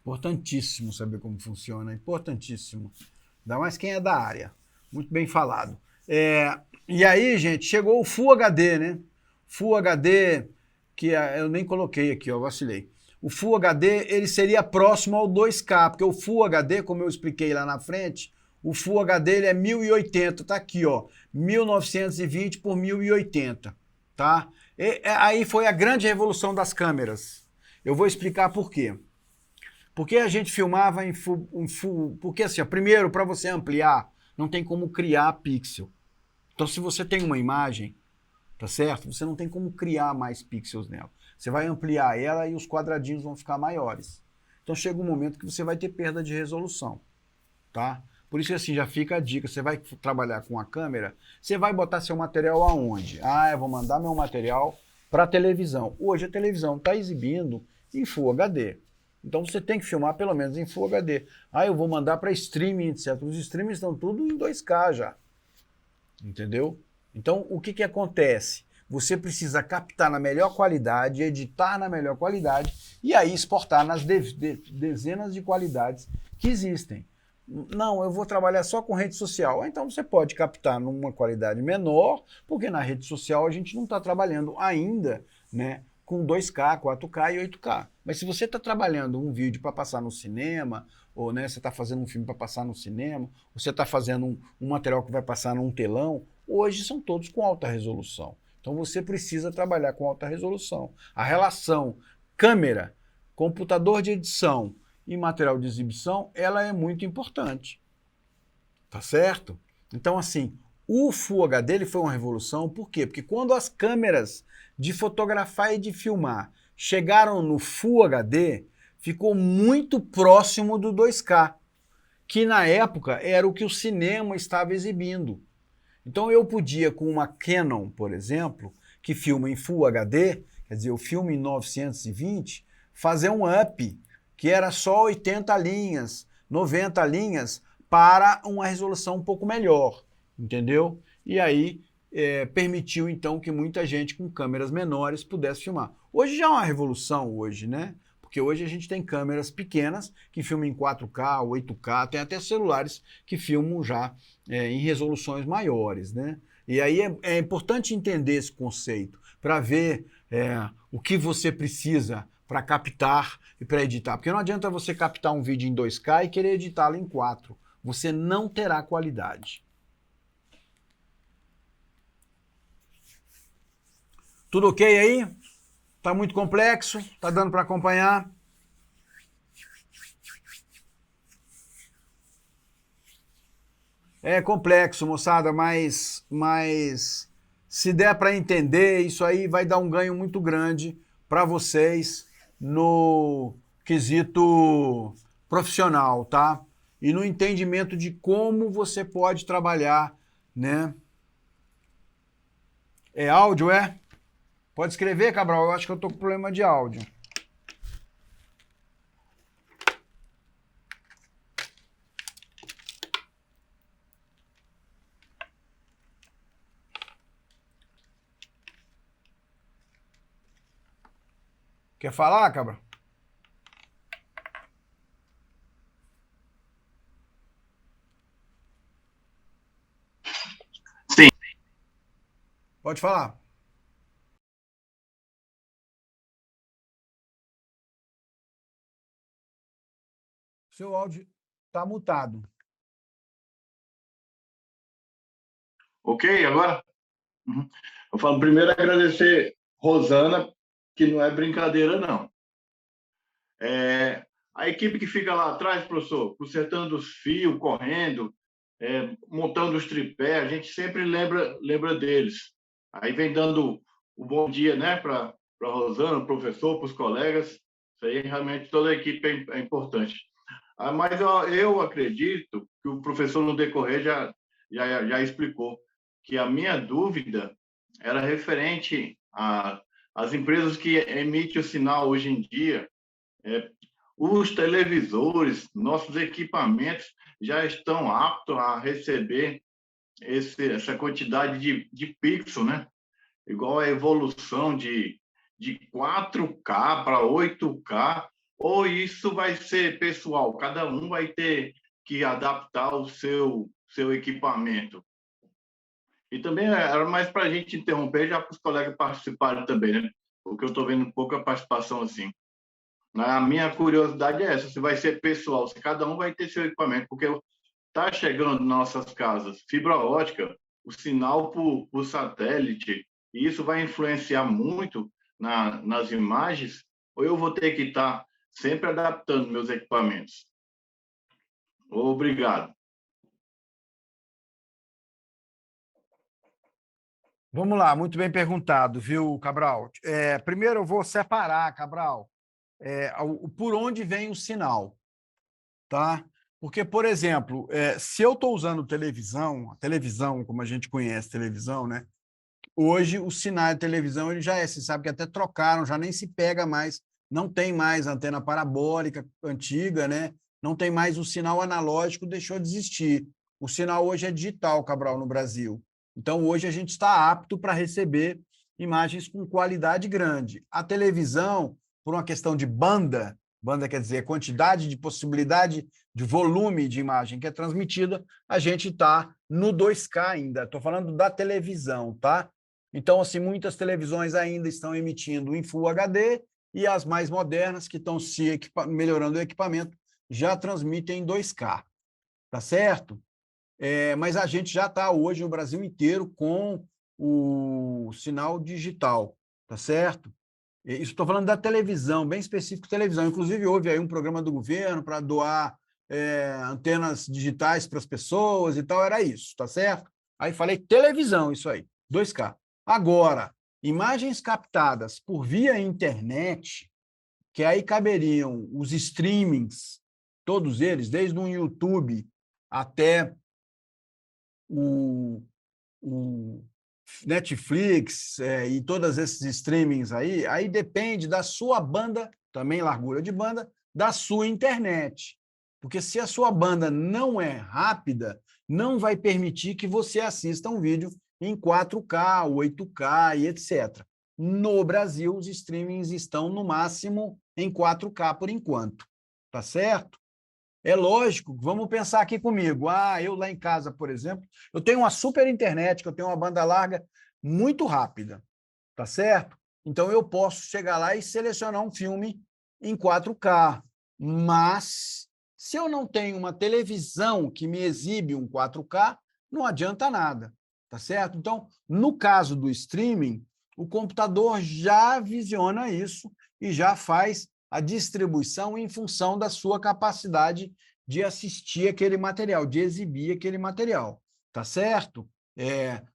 Importantíssimo saber como funciona, importantíssimo. Ainda mais quem é da área. Muito bem falado. E aí, gente, chegou o Full HD, né? Full HD, que eu nem coloquei aqui, ó, vacilei. O Full HD, ele seria próximo ao 2K, porque o Full HD, como eu expliquei lá na frente, o Full HD ele é 1080, tá aqui, ó, 1920 por 1080, tá? Aí foi a grande revolução das câmeras. Eu vou explicar por quê. Porque a gente filmava em full, porque assim, ó, primeiro, para você ampliar, não tem como criar pixel. Então, se você tem uma imagem, tá certo? Você não tem como criar mais pixels nela. Você vai ampliar ela e os quadradinhos vão ficar maiores. Então, chega um momento que você vai ter perda de resolução, tá? Por isso, assim, já fica a dica. Você vai trabalhar com a câmera, você vai botar seu material aonde? Ah, eu vou mandar meu material para televisão. Hoje a televisão está exibindo em Full HD. Então você tem que filmar pelo menos em Full HD. Ah, eu vou mandar para streaming, etc. Os streamings estão tudo em 2K já. Entendeu? Então o que acontece? Você precisa captar na melhor qualidade, editar na melhor qualidade e aí exportar nas dezenas de qualidades que existem. Não, eu vou trabalhar só com rede social. Então você pode captar numa qualidade menor, porque na rede social a gente não está trabalhando ainda, né, com 2K, 4K e 8K. Mas se você está trabalhando um vídeo para passar no cinema, ou né, você está fazendo um filme para passar no cinema, ou você está fazendo um material que vai passar num telão, hoje são todos com alta resolução. Então você precisa trabalhar com alta resolução. A relação câmera, computador de edição e material de exibição, ela é muito importante. Tá certo? Então, assim, o Full HD ele foi uma revolução, por quê? Porque quando as câmeras de fotografar e de filmar chegaram no Full HD, ficou muito próximo do 2K, que na época era o que o cinema estava exibindo. Então eu podia, com uma Canon, por exemplo, que filma em Full HD, quer dizer, eu filmo em 920, fazer um up, que era só 80 linhas, 90 linhas, para uma resolução um pouco melhor, entendeu? E aí permitiu então que muita gente com câmeras menores pudesse filmar. Hoje já é uma revolução hoje, né? Porque hoje a gente tem câmeras pequenas que filmam em 4K, 8K, tem até celulares que filmam já em resoluções maiores, né? E aí é importante entender esse conceito para ver o que você precisa para captar e para editar. Porque não adianta você captar um vídeo em 2K e querer editá-lo em 4. Você não terá qualidade. Tudo ok aí? Tá muito complexo? Tá dando para acompanhar? É complexo, moçada, mas se der para entender, isso aí vai dar um ganho muito grande para vocês no quesito profissional, tá? E no entendimento de como você pode trabalhar, né? É áudio, é? Pode escrever, Cabral? Eu acho que eu tô com problema de áudio. Quer falar, Cabral? Sim. Pode falar. Seu áudio está mutado. Ok, agora? Uhum. Eu falo primeiro agradecer Rosana, que não é brincadeira, não. A equipe que fica lá atrás, professor, consertando os fios, correndo, montando os tripés, a gente sempre lembra deles. Aí vem dando o bom dia, né, para Rosana, o professor, para os colegas. Isso aí realmente toda a equipe é importante. Mas eu acredito que o professor no decorrer já explicou que a minha dúvida era referente às empresas que emitem o sinal hoje em dia. é, os televisores, nossos equipamentos já estão aptos a receber essa quantidade de pixels, né? Igual a evolução de 4K para 8K, ou isso vai ser pessoal, cada um vai ter que adaptar o seu equipamento. E também era mais para a gente interromper, já para os colegas participarem também, né? Porque eu estou vendo pouca participação assim. A minha curiosidade é essa, se vai ser pessoal, se cada um vai ter seu equipamento, porque está chegando nas nossas casas fibra ótica, o sinal por satélite, e isso vai influenciar muito nas imagens, ou eu vou ter que estar sempre adaptando meus equipamentos? Obrigado. Vamos lá, muito bem perguntado, viu, Cabral? Primeiro eu vou separar, Cabral, por onde vem o sinal, tá? Porque, por exemplo, se eu estou usando televisão, a televisão, como a gente conhece televisão, né? Hoje o sinal de televisão ele já você sabe que até trocaram, já nem se pega mais, não tem mais antena parabólica antiga, né? Não tem mais o sinal analógico, deixou de existir. O sinal hoje é digital, Cabral, no Brasil. Então hoje a gente está apto para receber imagens com qualidade grande. A televisão, por uma questão de banda, banda quer dizer quantidade de possibilidade de volume de imagem que é transmitida, a gente está no 2K ainda. Estou falando da televisão, tá? Então, assim, muitas televisões ainda estão emitindo em Full HD e as mais modernas, que estão melhorando o equipamento, já transmitem em 2K, tá certo? Mas a gente já está hoje no Brasil inteiro com o sinal digital, tá certo? Isso estou falando da televisão, bem específico televisão. Inclusive, houve aí um programa do governo para doar antenas digitais para as pessoas e tal, era isso, tá certo? Aí falei televisão, isso aí, 2K. Agora, imagens captadas por via internet, que aí caberiam os streamings, todos eles, desde o YouTube até o, o Netflix e todos esses streamings aí depende da sua banda, também largura de banda, da sua internet. Porque se a sua banda não é rápida, não vai permitir que você assista um vídeo em 4K, 8K e etc. No Brasil, os streamings estão no máximo em 4K por enquanto. Tá certo? É lógico, vamos pensar aqui comigo. Eu lá em casa, por exemplo, eu tenho uma super internet, que eu tenho uma banda larga muito rápida, tá certo? Então eu posso chegar lá e selecionar um filme em 4K. Mas se eu não tenho uma televisão que me exibe um 4K, não adianta nada, tá certo? Então, no caso do streaming, o computador já visiona isso e já faz a distribuição em função da sua capacidade de assistir aquele material, de exibir aquele material, tá certo?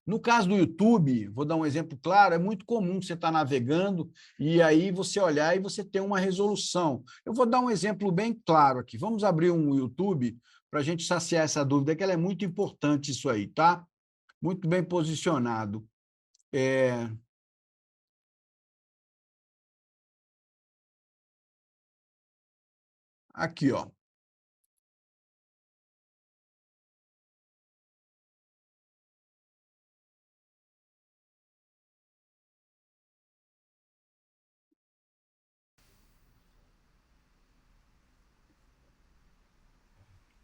No caso do YouTube, vou dar um exemplo claro, é muito comum você estar navegando e aí você olhar e você ter uma resolução. Eu vou dar um exemplo bem claro aqui. Vamos abrir um YouTube para a gente saciar essa dúvida, que ela é muito importante isso aí, tá? Muito bem posicionado. Aqui, ó.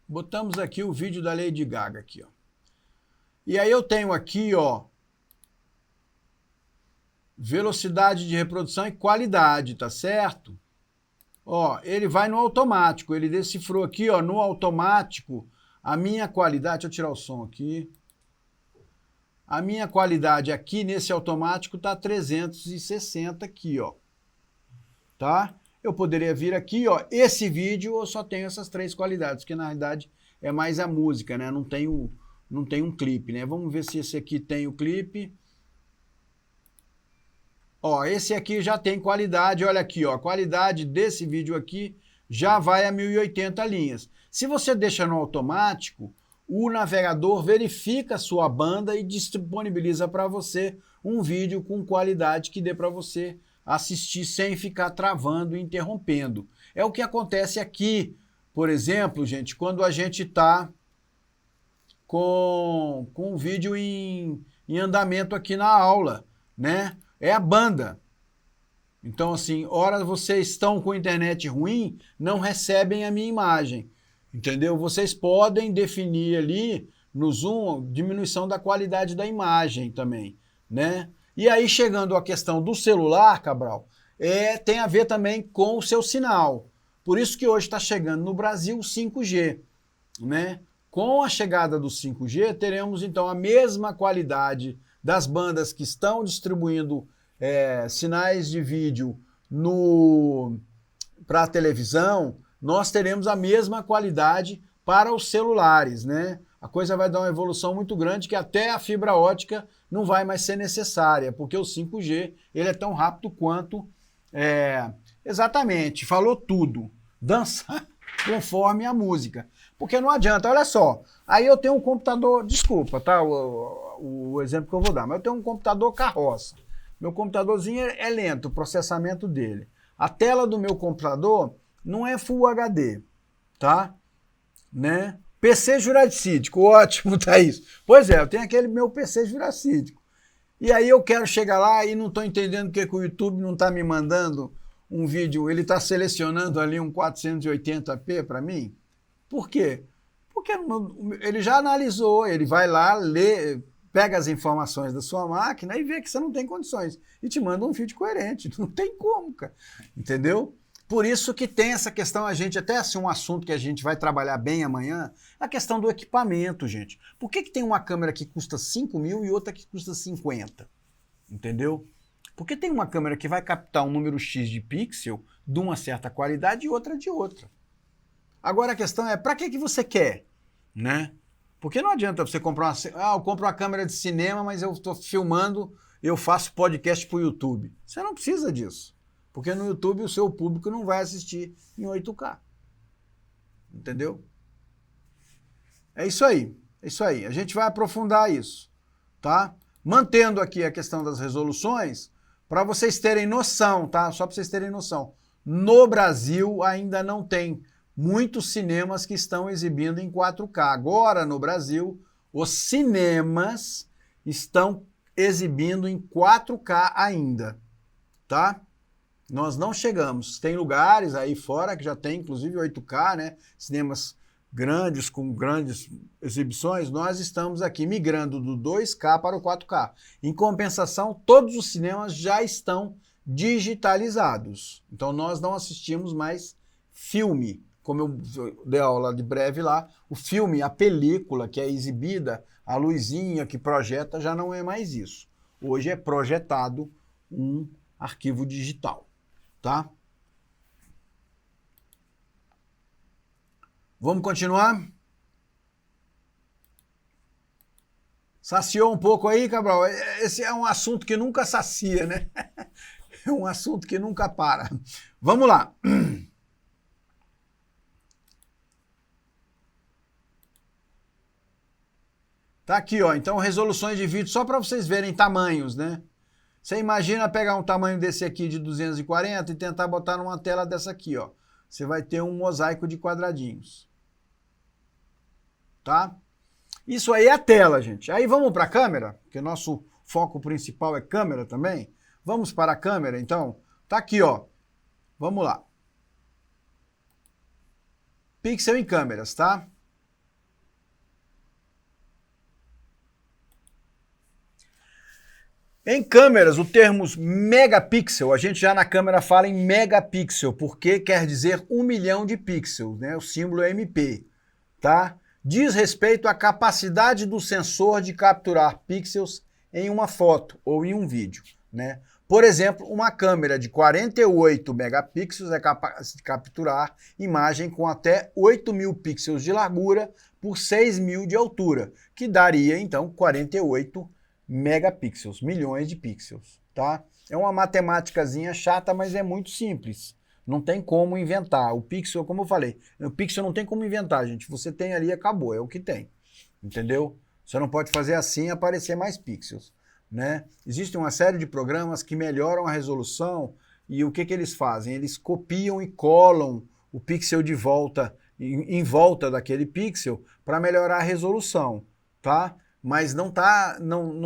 Botamos aqui o vídeo da Lady Gaga aqui, ó. E aí eu tenho aqui, ó, velocidade de reprodução e qualidade, tá certo? Ó, ele vai no automático, ele decifrou aqui, ó, no automático, a minha qualidade, deixa eu tirar o som aqui. A minha qualidade aqui nesse automático tá 360 aqui, ó. Tá? Eu poderia vir aqui, ó, esse vídeo eu só tenho essas 3 qualidades, que na realidade é mais a música, né? Não tem um clipe, né? Vamos ver se esse aqui tem o clipe. Ó, esse aqui já tem qualidade, olha aqui, ó, a qualidade desse vídeo aqui já vai a 1080 linhas. Se você deixa no automático, o navegador verifica a sua banda e disponibiliza para você um vídeo com qualidade que dê para você assistir sem ficar travando e interrompendo. É o que acontece aqui, por exemplo, gente, quando a gente está com o vídeo em andamento aqui na aula, né? É a banda. Então, assim, ora vocês estão com internet ruim, não recebem a minha imagem, entendeu? Vocês podem definir ali no Zoom diminuição da qualidade da imagem também, né? E aí, chegando à questão do celular, Cabral, tem a ver também com o seu sinal. Por isso que hoje está chegando no Brasil o 5G, né? Com a chegada do 5G, teremos então a mesma qualidade das bandas que estão distribuindo sinais de vídeo para a televisão, nós teremos a mesma qualidade para os celulares, né? A coisa vai dar uma evolução muito grande que até a fibra ótica não vai mais ser necessária, porque o 5G ele é tão rápido quanto... exatamente, falou tudo. Dançar conforme a música. Porque não adianta, olha só, aí eu tenho um computador, desculpa, tá, o exemplo que eu vou dar, mas eu tenho um computador carroça. Meu computadorzinho é lento, o processamento dele. A tela do meu computador não é Full HD, tá? Né? PC juracídico, ótimo, Thaís. Pois é, eu tenho aquele meu PC juracídico. E aí eu quero chegar lá e não estou entendendo porque que o YouTube não está me mandando um vídeo, ele está selecionando ali um 480p para mim. Por quê? Porque ele já analisou, ele vai lá, lê, pega as informações da sua máquina e vê que você não tem condições. E te manda um vídeo coerente. Não tem como, cara. Entendeu? Por isso que tem essa questão, a gente, até assim, um assunto que a gente vai trabalhar bem amanhã, a questão do equipamento, gente. Por que tem uma câmera que custa 5 mil e outra que custa 50? Entendeu? Porque tem uma câmera que vai captar um número X de pixel de uma certa qualidade e outra de outra. Agora a questão é, para que você quer? Né? Porque não adianta você comprar eu compro uma câmera de cinema, mas eu estou filmando, eu faço podcast para o YouTube. Você não precisa disso. Porque no YouTube o seu público não vai assistir em 8K. Entendeu? É isso aí. É isso aí. A gente vai aprofundar isso. Tá? Mantendo aqui a questão das resoluções, para vocês terem noção, tá? Só para vocês terem noção. No Brasil ainda não tem muitos cinemas que estão exibindo em 4K. Agora, no Brasil, os cinemas estão exibindo em 4K ainda, tá? Nós não chegamos. Tem lugares aí fora que já tem, inclusive, 8K, né? Cinemas grandes, com grandes exibições. Nós estamos aqui migrando do 2K para o 4K. Em compensação, todos os cinemas já estão digitalizados. Então, nós não assistimos mais filme. Como eu dei aula de breve lá, o filme, a película que é exibida, a luzinha que projeta, já não é mais isso. Hoje é projetado um arquivo digital, tá? Vamos continuar? Saciou um pouco aí, Cabral? Esse é um assunto que nunca sacia, né? É um assunto que nunca para. Vamos lá. Tá aqui, ó. Então, resoluções de vídeo, só para vocês verem tamanhos, né? Você imagina pegar um tamanho desse aqui de 240 e tentar botar numa tela dessa aqui, ó. Você vai ter um mosaico de quadradinhos. Tá? Isso aí é a tela, gente. Aí vamos para a câmera, porque nosso foco principal é câmera também. Vamos para a câmera, então. Tá aqui, ó. Vamos lá. Pixel em câmeras, tá? Em câmeras, o termo megapixel, a gente já na câmera fala em megapixel, porque quer dizer 1 milhão de pixels, né? O símbolo é MP, tá? Diz respeito à capacidade do sensor de capturar pixels em uma foto ou em um vídeo, né? Por exemplo, uma câmera de 48 megapixels é capaz de capturar imagem com até 8.000 pixels de largura por 6.000 de altura, que daria, então, 48 megapixels, milhões de pixels, tá? É uma matemáticazinha chata, mas é muito simples. Não tem como inventar. O pixel, como eu falei, o pixel não tem como inventar, gente. Você tem ali e acabou, é o que tem. Entendeu? Você não pode fazer assim e aparecer mais pixels, né? Existe uma série de programas que melhoram a resolução e o que eles fazem? Eles copiam e colam o pixel de volta, em volta daquele pixel para melhorar a resolução, tá? Mas não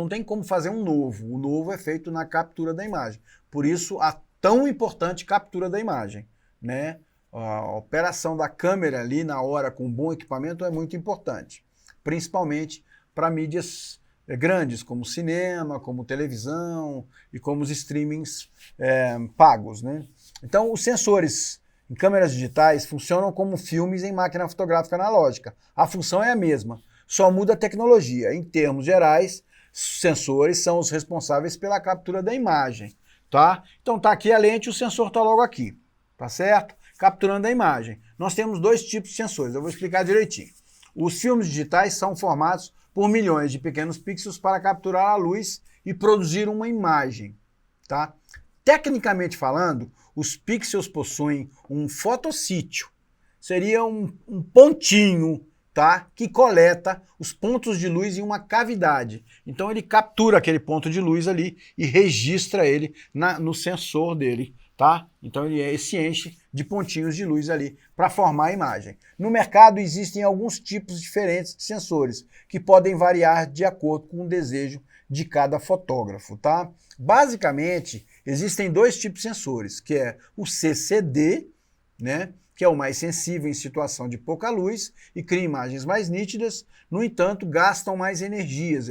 tem como fazer um novo. O novo é feito na captura da imagem. Por isso, a tão importante captura da imagem, né? A operação da câmera ali na hora com bom equipamento é muito importante, principalmente para mídias grandes, como cinema, como televisão e como os streamings pagos, né? Então, os sensores em câmeras digitais funcionam como filmes em máquina fotográfica analógica. A função é a mesma, só muda a tecnologia. Em termos gerais, sensores são os responsáveis pela captura da imagem, tá? Então tá aqui a lente, o sensor tá logo aqui, tá certo? Capturando a imagem. Nós temos dois tipos de sensores, eu vou explicar direitinho. Os filmes digitais são formados por milhões de pequenos pixels para capturar a luz e produzir uma imagem, tá? Tecnicamente falando, os pixels possuem um fotossítio, seria um pontinho, tá? Que coleta os pontos de luz em uma cavidade. Então ele captura aquele ponto de luz ali e registra ele no sensor dele, tá? Então ele se enche de pontinhos de luz ali para formar a imagem. No mercado existem alguns tipos diferentes de sensores que podem variar de acordo com o desejo de cada fotógrafo, tá? Basicamente, existem dois tipos de sensores, que é o CCD, né? Que é o mais sensível em situação de pouca luz e cria imagens mais nítidas, no entanto, gastam mais energias,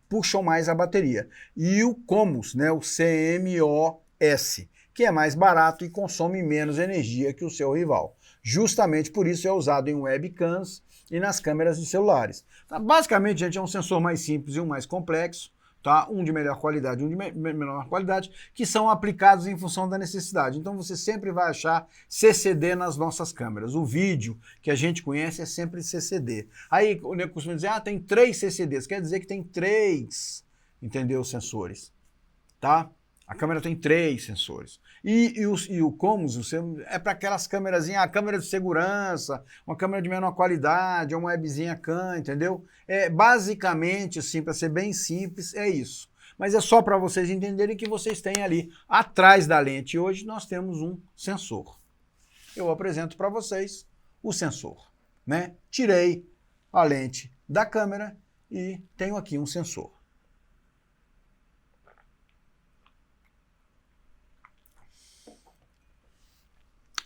puxam mais a bateria. E o CMOS, né, o CMOS, que é mais barato e consome menos energia que o seu rival. Justamente por isso é usado em webcams e nas câmeras de celulares. Tá, basicamente, gente, é um sensor mais simples e um mais complexo, tá? Um de melhor qualidade e um de menor qualidade, que são aplicados em função da necessidade. Então você sempre vai achar CCD nas nossas câmeras. O vídeo que a gente conhece é sempre CCD. Aí o nego costuma dizer, tem 3 CCDs, quer dizer que tem 3, entendeu, sensores, tá? A câmera tem 3 sensores. E o CMOS é para aquelas câmerazinhas, a câmera de segurança, uma câmera de menor qualidade, uma webzinha cam, entendeu? Basicamente, assim, para ser bem simples, é isso. Mas é só para vocês entenderem que vocês têm ali, atrás da lente, hoje nós temos um sensor. Eu apresento para vocês o sensor, né? Tirei a lente da câmera e tenho aqui um sensor.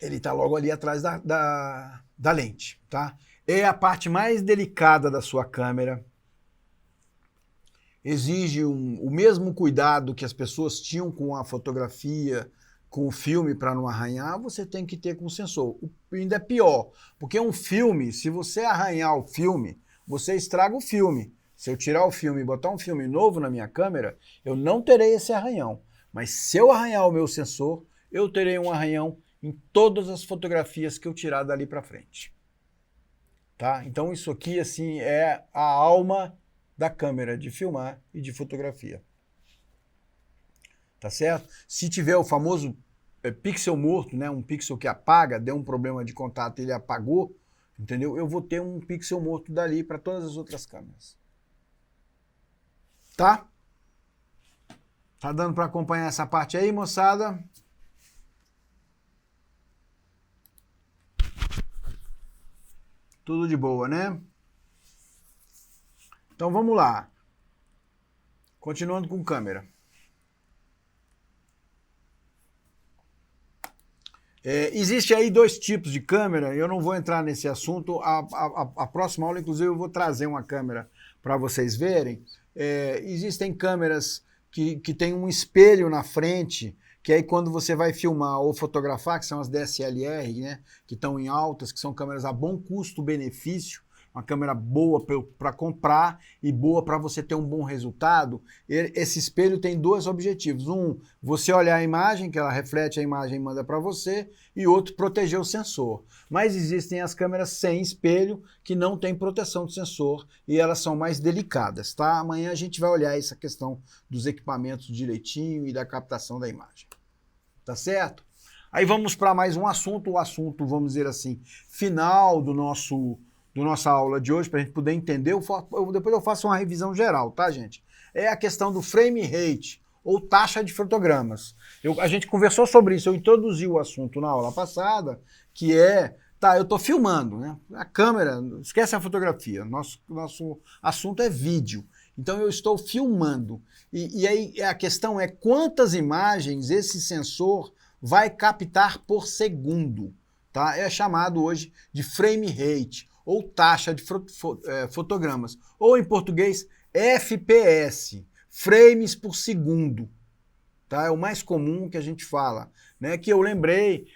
Ele está logo ali atrás da lente, tá? É a parte mais delicada da sua câmera. Exige o mesmo cuidado que as pessoas tinham com a fotografia, com o filme para não arranhar, você tem que ter com o sensor. Ainda é pior, porque um filme, se você arranhar o filme, você estraga o filme. Se eu tirar o filme e botar um filme novo na minha câmera, eu não terei esse arranhão. Mas se eu arranhar o meu sensor, eu terei um arranhão em todas as fotografias que eu tirar dali para frente, tá? Então isso aqui, assim, é a alma da câmera de filmar e de fotografia, tá certo? Se tiver o famoso pixel morto, né, um pixel que apaga, deu um problema de contato e ele apagou, entendeu? Eu vou ter um pixel morto dali para todas as outras câmeras, tá? Tá dando para acompanhar essa parte aí, moçada? Tudo de boa, né? Então vamos lá. Continuando com câmera. Existe aí 2 tipos de câmera, eu não vou entrar nesse assunto. A próxima aula, inclusive, eu vou trazer uma câmera para vocês verem. Existem câmeras que tem um espelho na frente, que aí quando você vai filmar ou fotografar, que são as DSLR, né, que estão em altas, que são câmeras a bom custo-benefício, uma câmera boa para comprar e boa para você ter um bom resultado, esse espelho tem dois objetivos. Um, você olhar a imagem, que ela reflete a imagem e manda para você, e outro, proteger o sensor. Mas existem as câmeras sem espelho, que não tem proteção do sensor, e elas são mais delicadas, tá? Amanhã a gente vai olhar essa questão dos equipamentos direitinho e da captação da imagem. Tá certo? Aí vamos para mais um assunto, o assunto, vamos dizer assim, final do nossa aula de hoje, para a gente poder entender. Depois eu faço uma revisão geral, tá, gente? É a questão do frame rate, ou taxa de fotogramas. A gente conversou sobre isso, eu introduzi o assunto na aula passada, que é, tá, eu estou filmando, né? A câmera, esquece a fotografia, nosso assunto é vídeo. Então eu estou filmando. E aí a questão é quantas imagens esse sensor vai captar por segundo, tá? É chamado hoje de frame rate, ou taxa de fotogramas, ou em português, FPS, frames por segundo, tá? É o mais comum que a gente fala, né? Que eu lembrei,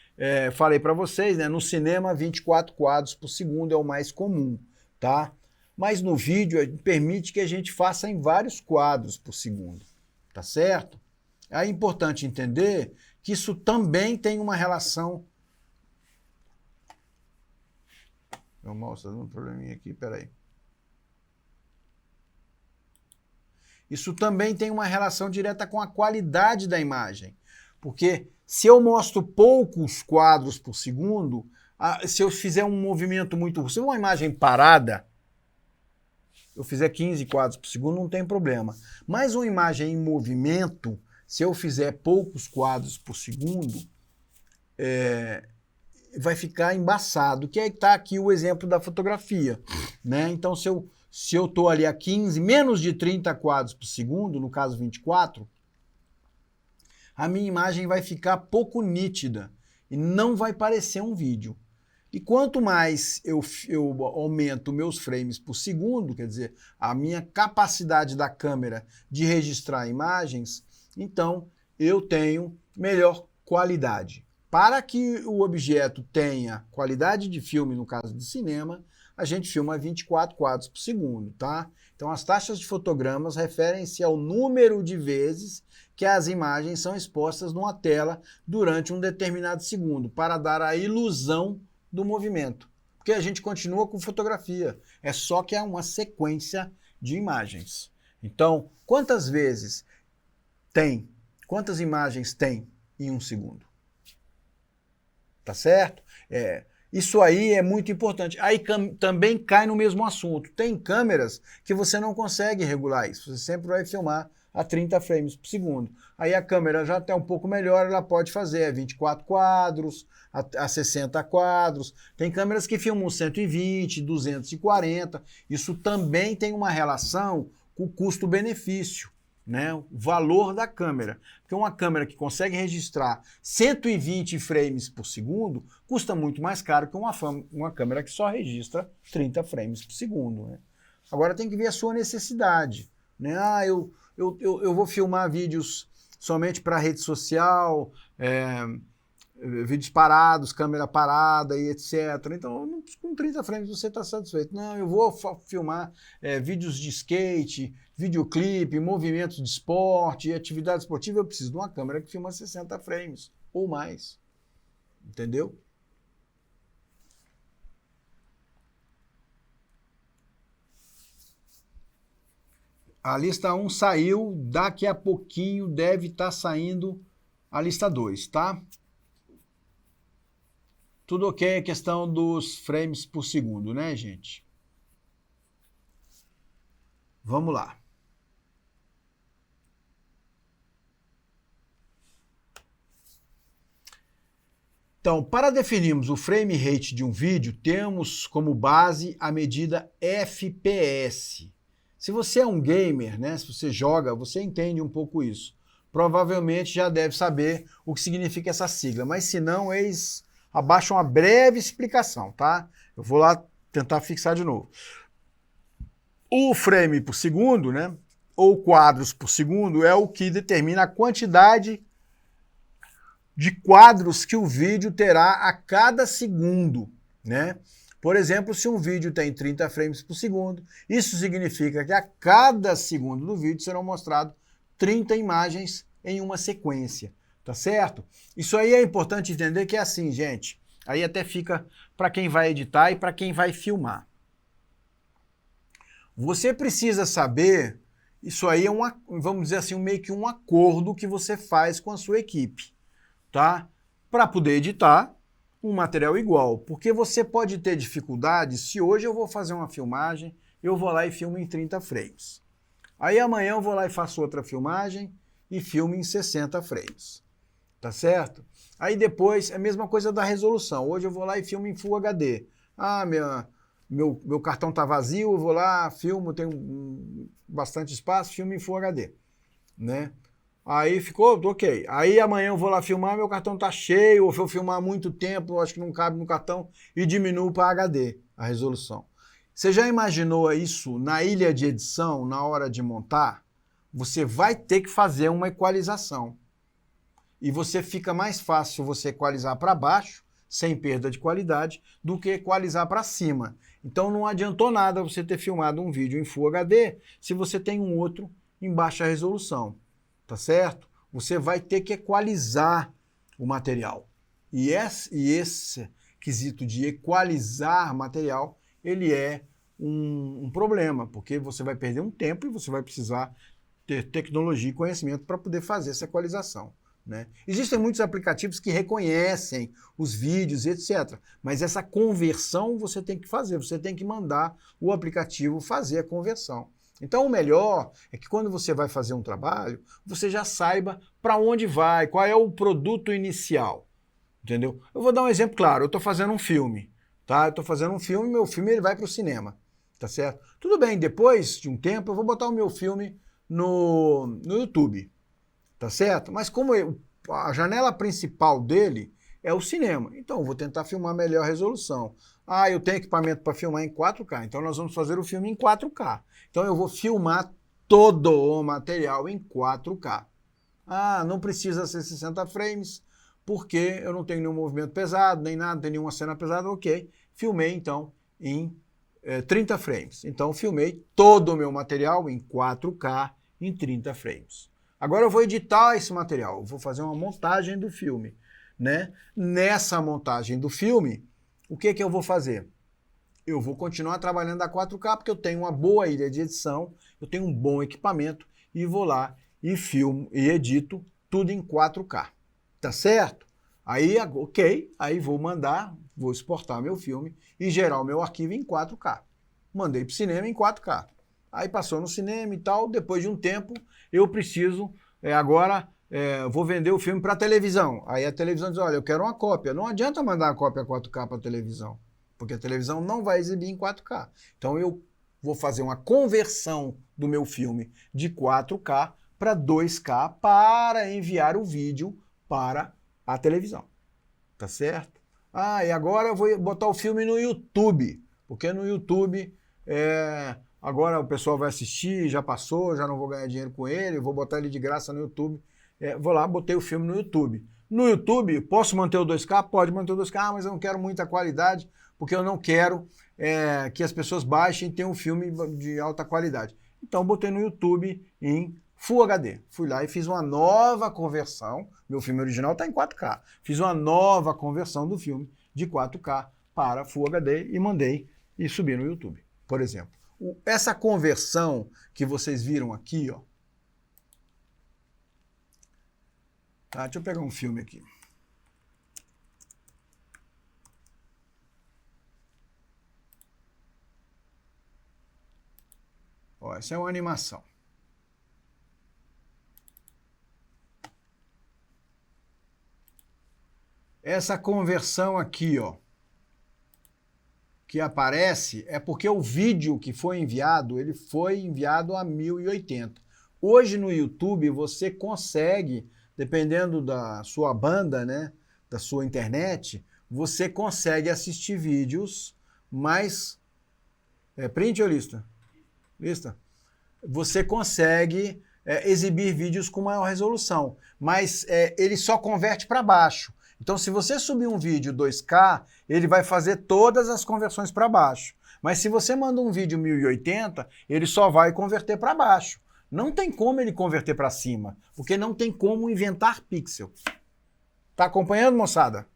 falei para vocês, né? No cinema 24 quadros por segundo é o mais comum, tá? Mas no vídeo permite que a gente faça em vários quadros por segundo, tá certo? É importante entender que isso também tem uma relação. Meu mouse está dando um probleminha aqui, peraí. Isso também tem uma relação direta com a qualidade da imagem. Porque se eu mostro poucos quadros por segundo, se eu fizer um movimento muito... Se uma imagem parada, eu fizer 15 quadros por segundo, não tem problema. Mas uma imagem em movimento, se eu fizer poucos quadros por segundo, vai ficar embaçado, que aí está aqui o exemplo da fotografia, né? Então, se eu estou ali a 15, menos de 30 quadros por segundo, no caso 24, a minha imagem vai ficar pouco nítida e não vai parecer um vídeo. E quanto mais eu aumento meus frames por segundo, quer dizer, a minha capacidade da câmera de registrar imagens, então eu tenho melhor qualidade. Para que o objeto tenha qualidade de filme, no caso de cinema, a gente filma 24 quadros por segundo, tá? Então as taxas de fotogramas referem-se ao número de vezes que as imagens são expostas numa tela durante um determinado segundo, para dar a ilusão do movimento. Porque a gente continua com fotografia, é só que é uma sequência de imagens. Então, quantas imagens tem em um segundo? Tá certo? Isso aí é muito importante. Aí também cai no mesmo assunto. Tem câmeras que você não consegue regular isso. Você sempre vai filmar a 30 frames por segundo. Aí a câmera já está um pouco melhor, ela pode fazer 24 quadros, a 60 quadros. Tem câmeras que filmam 120, 240. Isso também tem uma relação com o custo-benefício, né? O valor da câmera. Porque uma câmera que consegue registrar 120 frames por segundo custa muito mais caro que uma câmera que só registra 30 frames por segundo, né? Agora tem que ver a sua necessidade, né? Eu vou filmar vídeos somente para rede social, vídeos parados, câmera parada e etc. Então, com 30 frames você está satisfeito. Não, eu vou filmar vídeos de skate, videoclipe, movimentos de esporte e atividade esportiva. Eu preciso de uma câmera que filma 60 frames ou mais. Entendeu? A lista 1 saiu, daqui a pouquinho deve estar saindo a lista 2, tá? Tudo ok, a questão dos frames por segundo, né, gente? Vamos lá. Então, para definirmos o frame rate de um vídeo, temos como base a medida FPS. Se você é um gamer, né, se você joga, você entende um pouco isso. Provavelmente já deve saber o que significa essa sigla, mas se não, abaixo uma breve explicação, tá? Eu vou lá tentar fixar de novo. O frame por segundo, né, ou quadros por segundo é o que determina a quantidade de quadros que o vídeo terá a cada segundo, né? Por exemplo, se um vídeo tem 30 frames por segundo, isso significa que a cada segundo do vídeo serão mostrados 30 imagens em uma sequência, tá certo? Isso aí é importante entender que é assim, gente. Aí até fica para quem vai editar e para quem vai filmar. Você precisa saber, isso aí é vamos dizer assim, meio que um acordo que você faz com a sua equipe, tá? Para poder editar um material igual, porque você pode ter dificuldade se hoje eu vou fazer uma filmagem, eu vou lá e filmo em 30 frames. Aí amanhã eu vou lá e faço outra filmagem e filmo em 60 frames, tá certo? Aí depois é a mesma coisa da resolução, hoje eu vou lá e filmo em Full HD. Ah, meu cartão tá vazio, eu vou lá, filmo, tem bastante espaço, filmo em Full HD, né? Aí ficou ok. Aí amanhã eu vou lá filmar, meu cartão tá cheio, ou se eu filmar muito tempo, acho que não cabe no cartão, e diminuo para HD a resolução. Você já imaginou isso na ilha de edição, na hora de montar? Você vai ter que fazer uma equalização. E você fica mais fácil você equalizar para baixo, sem perda de qualidade, do que equalizar para cima. Então não adiantou nada você ter filmado um vídeo em Full HD se você tem um outro em baixa resolução. Tá certo? Você vai ter que equalizar o material. E esse quesito de equalizar material, ele é um problema, porque você vai perder um tempo e você vai precisar ter tecnologia e conhecimento para poder fazer essa equalização, né? Existem muitos aplicativos que reconhecem os vídeos, etc. Mas essa conversão você tem que fazer, você tem que mandar o aplicativo fazer a conversão. Então o melhor é que quando você vai fazer um trabalho, você já saiba para onde vai, qual é o produto inicial, entendeu? Eu vou dar um exemplo claro, eu estou fazendo um filme, tá? Eu estou fazendo um filme, meu filme ele vai para o cinema, tá certo? Tudo bem, depois de um tempo eu vou botar o meu filme no YouTube, tá certo? Mas como a janela principal dele é o cinema, então eu vou tentar filmar melhor resolução. Ah, eu tenho equipamento para filmar em 4K, então nós vamos fazer o filme em 4K. Então eu vou filmar todo o material em 4K. Ah, não precisa ser 60 frames, porque eu não tenho nenhum movimento pesado, nem nada, não tem nenhuma cena pesada, ok. Filmei então em 30 frames. Então filmei todo o meu material em 4K em 30 frames. Agora eu vou editar esse material, eu vou fazer uma montagem do filme, né? Nessa montagem do filme, o que eu vou fazer? Eu vou continuar trabalhando a 4K porque eu tenho uma boa ilha de edição, eu tenho um bom equipamento e vou lá e filmo e edito tudo em 4K, tá certo? Aí, ok, aí vou exportar meu filme e gerar o meu arquivo em 4K. Mandei para o cinema em 4K. Aí passou no cinema e tal, depois de um tempo eu preciso, vou vender o filme para a televisão. Aí a televisão diz, olha, eu quero uma cópia. Não adianta mandar a cópia 4K para a televisão, porque a televisão não vai exibir em 4K. Então eu vou fazer uma conversão do meu filme de 4K para 2K para enviar o vídeo para a televisão. Tá certo? Ah, e agora eu vou botar o filme no YouTube, porque no YouTube agora o pessoal vai assistir, já passou, já não vou ganhar dinheiro com ele, vou botar ele de graça no YouTube. Vou lá, botei o filme no YouTube. No YouTube, posso manter o 2K? Pode manter o 2K, mas eu não quero muita qualidade, porque eu não quero que as pessoas baixem e tenham um filme de alta qualidade. Então, botei no YouTube em Full HD. Fui lá e fiz uma nova conversão. Meu filme original está em 4K. Fiz uma nova conversão do filme de 4K para Full HD e mandei e subi no YouTube, por exemplo. Essa conversão que vocês viram aqui, ó. Tá, deixa eu pegar um filme aqui. Ó, essa é uma animação. Essa conversão aqui, ó, que aparece é porque o vídeo que foi enviado, ele foi enviado a 1080. Hoje no YouTube você consegue, dependendo da sua banda, né, da sua internet, você consegue assistir vídeos mais... print ou lista? Lista? você consegue exibir vídeos com maior resolução, mas ele só converte para baixo. Então, se você subir um vídeo 2K, ele vai fazer todas as conversões para baixo. Mas se você manda um vídeo 1080, ele só vai converter para baixo. Não tem como ele converter para cima, porque não tem como inventar pixel. Tá acompanhando, moçada?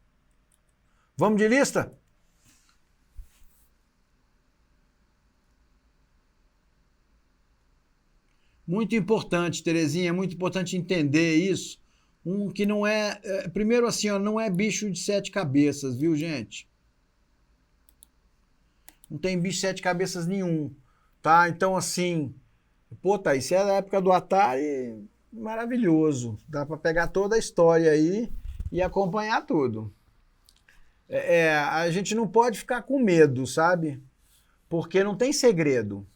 Vamos de lista? Muito importante, Terezinha, muito importante entender isso. Que não primeiro assim, ó, não é bicho de 7 cabeças, viu, gente? Não tem bicho de 7 cabeças nenhum, tá? Então, assim, pô, tá, isso é da época do Atari, maravilhoso. Dá para pegar toda a história aí e acompanhar tudo. A gente não pode ficar com medo, sabe? Porque não tem segredo.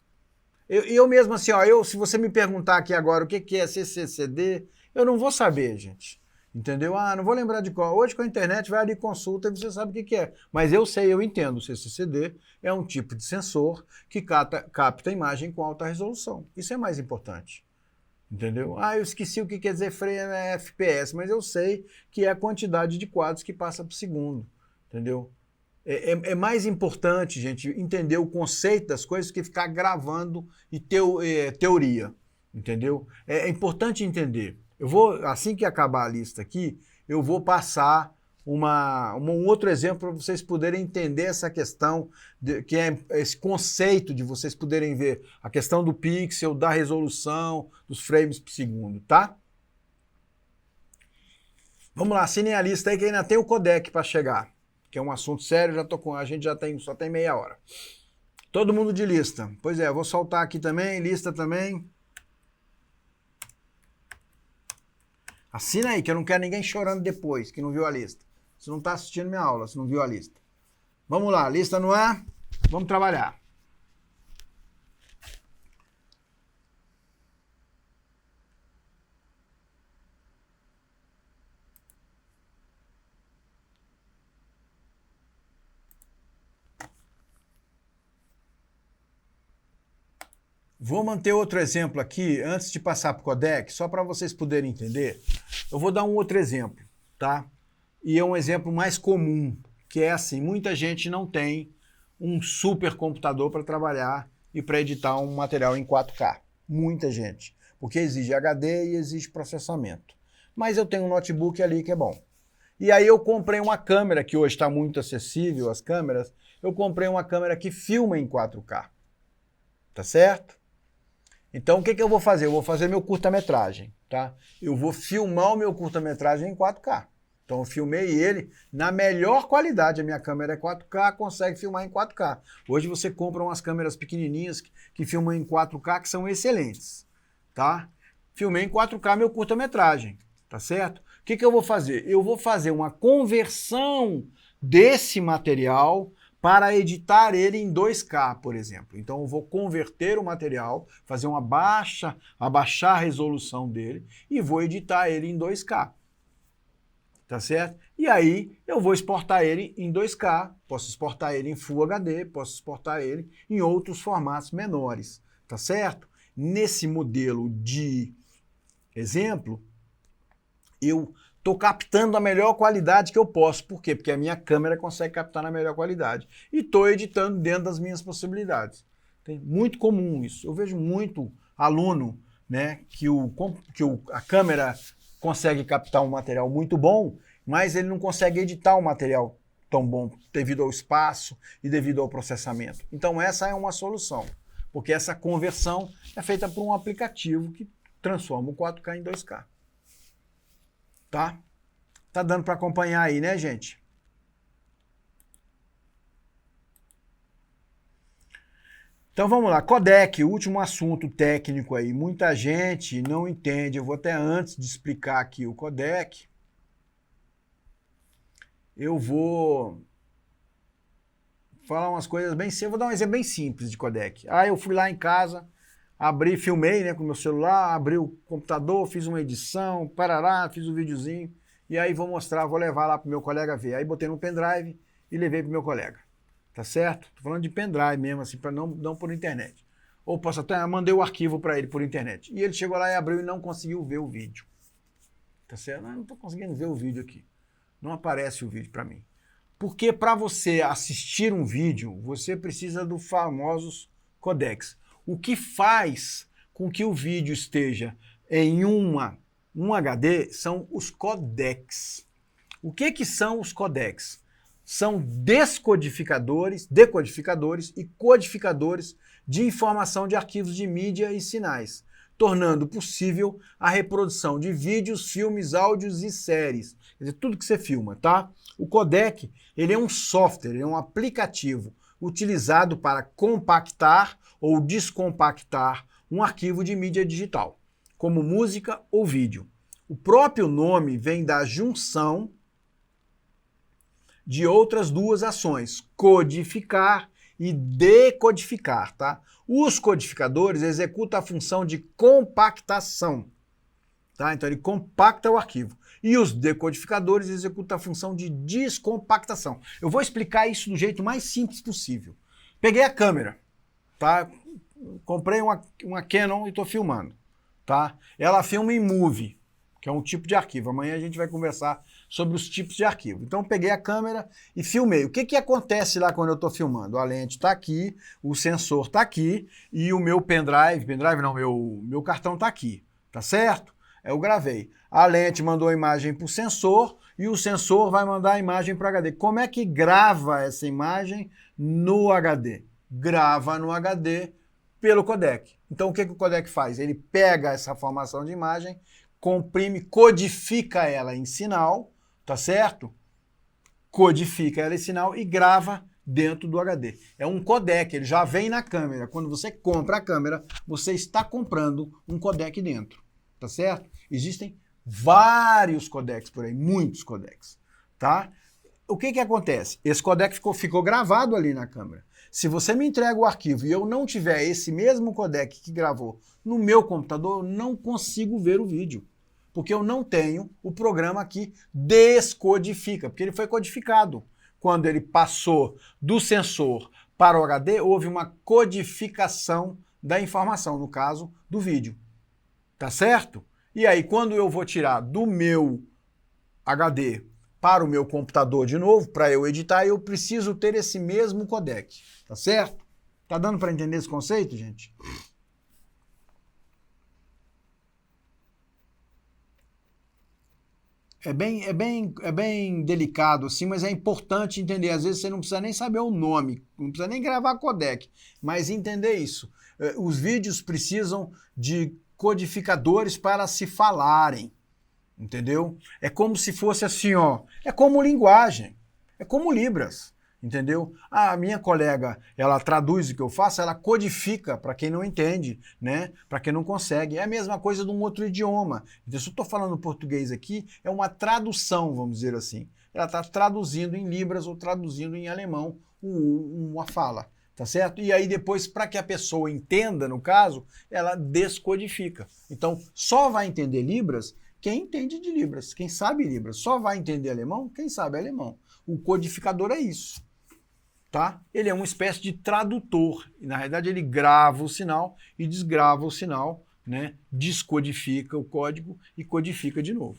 Eu mesmo assim, ó, se você me perguntar aqui agora o que é CCCD, eu não vou saber, gente. Entendeu? Não vou lembrar de qual. Hoje com a internet vai ali, consulta e você sabe o que é. Mas eu sei, eu entendo. O CCCD é um tipo de sensor que capta a imagem com alta resolução. Isso é mais importante. Entendeu? Eu esqueci o que quer dizer frame FPS, mas eu sei que é a quantidade de quadros que passa por segundo. Entendeu? É mais importante, gente, entender o conceito das coisas que ficar gravando e teoria, entendeu? É importante entender. Eu vou, assim que acabar a lista aqui, eu vou passar um outro exemplo para vocês poderem entender essa questão, que é esse conceito de vocês poderem ver a questão do pixel, da resolução, dos frames por segundo, tá? Vamos lá, assinem a lista aí que ainda tem o codec para chegar. Que é um assunto sério, a gente só tem meia hora. Todo mundo de lista. Pois é, eu vou soltar aqui também, lista também. Assina aí, que eu não quero ninguém chorando depois, que não viu a lista. Você não está assistindo minha aula, se não viu a lista. Vamos lá, lista no ar, vamos trabalhar. Vou manter outro exemplo aqui, antes de passar para o codec, só para vocês poderem entender. Eu vou dar um outro exemplo, tá? E é um exemplo mais comum, que é assim, muita gente não tem um super computador para trabalhar e para editar um material em 4K. Muita gente, porque exige HD e exige processamento. Mas eu tenho um notebook ali que é bom. E aí eu comprei uma câmera, que hoje está muito acessível, as câmeras, eu comprei uma câmera que filma em 4K, tá certo? Então, o que eu vou fazer? Eu vou fazer meu curta-metragem, tá? Eu vou filmar o meu curta-metragem em 4K. Então, eu filmei ele na melhor qualidade. A minha câmera é 4K, consegue filmar em 4K. Hoje você compra umas câmeras pequenininhas que filmam em 4K, que são excelentes, tá? Filmei em 4K meu curta-metragem, tá certo? O que eu vou fazer? Eu vou fazer uma conversão desse material para editar ele em 2K, por exemplo. Então eu vou converter o material, fazer abaixar a resolução dele e vou editar ele em 2K. Tá certo? E aí eu vou exportar ele em 2K, posso exportar ele em Full HD, posso exportar ele em outros formatos menores, tá certo? Nesse modelo de exemplo, eu estou captando a melhor qualidade que eu posso. Por quê? Porque a minha câmera consegue captar na melhor qualidade. E estou editando dentro das minhas possibilidades. É muito comum isso. Eu vejo muito aluno, né, que a câmera consegue captar um material muito bom, mas ele não consegue editar um material tão bom devido ao espaço e devido ao processamento. Então essa é uma solução, porque essa conversão é feita por um aplicativo que transforma o 4K em 2K. Tá? Tá dando para acompanhar aí, né, gente? Então vamos lá, codec, último assunto técnico aí. Muita gente não entende, eu vou até antes de explicar aqui o codec, eu vou falar umas coisas bem simples, vou dar um exemplo bem simples de codec. Eu fui lá em casa, abri, filmei, né, com o meu celular, abri o computador, fiz uma edição, parará, fiz um videozinho, e aí vou mostrar, vou levar lá pro meu colega ver. Aí botei no pendrive e levei pro meu colega. Tá certo? Tô falando de pendrive mesmo, assim, para não por internet. Ou posso até mandei o arquivo para ele por internet. E ele chegou lá e abriu e não conseguiu ver o vídeo. Tá certo? Não estou conseguindo ver o vídeo aqui. Não aparece o vídeo para mim. Porque para você assistir um vídeo, você precisa dos famosos codecs. O que faz com que o vídeo esteja em um HD são os codecs. O que são os codecs? São decodificadores e codificadores de informação de arquivos de mídia e sinais, tornando possível a reprodução de vídeos, filmes, áudios e séries. Quer dizer, tudo que você filma, tá? O codec, ele é um software, ele é um aplicativo utilizado para compactar ou descompactar um arquivo de mídia digital, como música ou vídeo. O próprio nome vem da junção de outras duas ações, codificar e decodificar, tá? Os codificadores executam a função de compactação, tá? Então ele compacta o arquivo. E os decodificadores executam a função de descompactação. Eu vou explicar isso do jeito mais simples possível. Peguei a câmera, tá? Comprei uma Canon e estou filmando, tá? Ela filma em Movie, que é um tipo de arquivo. Amanhã a gente vai conversar sobre os tipos de arquivo. Então peguei a câmera e filmei. O que acontece lá quando eu estou filmando? A lente está aqui, o sensor está aqui e o meu pendrive não, meu cartão está aqui, tá certo? Eu gravei. A lente mandou a imagem para o sensor e o sensor vai mandar a imagem para o HD. Como é que grava essa imagem no HD? Grava no HD pelo codec. Então o que o codec faz? Ele pega essa formação de imagem, comprime, codifica ela em sinal, tá certo? Codifica ela em sinal e grava dentro do HD. É um codec, ele já vem na câmera. Quando você compra a câmera, você está comprando um codec dentro, tá certo? Existem vários codecs por aí, muitos codecs, tá? O que acontece? Esse codec ficou gravado ali na câmera. Se você me entrega o arquivo e eu não tiver esse mesmo codec que gravou no meu computador, eu não consigo ver o vídeo. Porque eu não tenho o programa que descodifica, porque ele foi codificado. Quando ele passou do sensor para o HD, houve uma codificação da informação, no caso, do vídeo. Tá certo? E aí, quando eu vou tirar do meu HD para o meu computador de novo, para eu editar, eu preciso ter esse mesmo codec. Tá certo? Tá dando para entender esse conceito, gente? É bem delicado, assim, mas é importante entender. Às vezes você não precisa nem saber o nome, não precisa nem gravar codec, mas entender isso. Os vídeos precisam de codificadores para se falarem, entendeu? É como se fosse assim, ó, é como linguagem, é como Libras. Entendeu? A minha colega, ela traduz o que eu faço, ela codifica para quem não entende, né? Para quem não consegue. É a mesma coisa de um outro idioma. Então, se eu estou falando português aqui, é uma tradução, vamos dizer assim. Ela está traduzindo em Libras ou traduzindo em alemão uma fala, tá certo? E aí depois, para que a pessoa entenda, no caso, ela descodifica. Então, só vai entender Libras quem entende de Libras, quem sabe Libras. Só vai entender alemão quem sabe alemão. O codificador é isso. Tá? Ele é uma espécie de tradutor. E, na realidade, ele grava o sinal e desgrava o sinal, né? Descodifica o código e codifica de novo.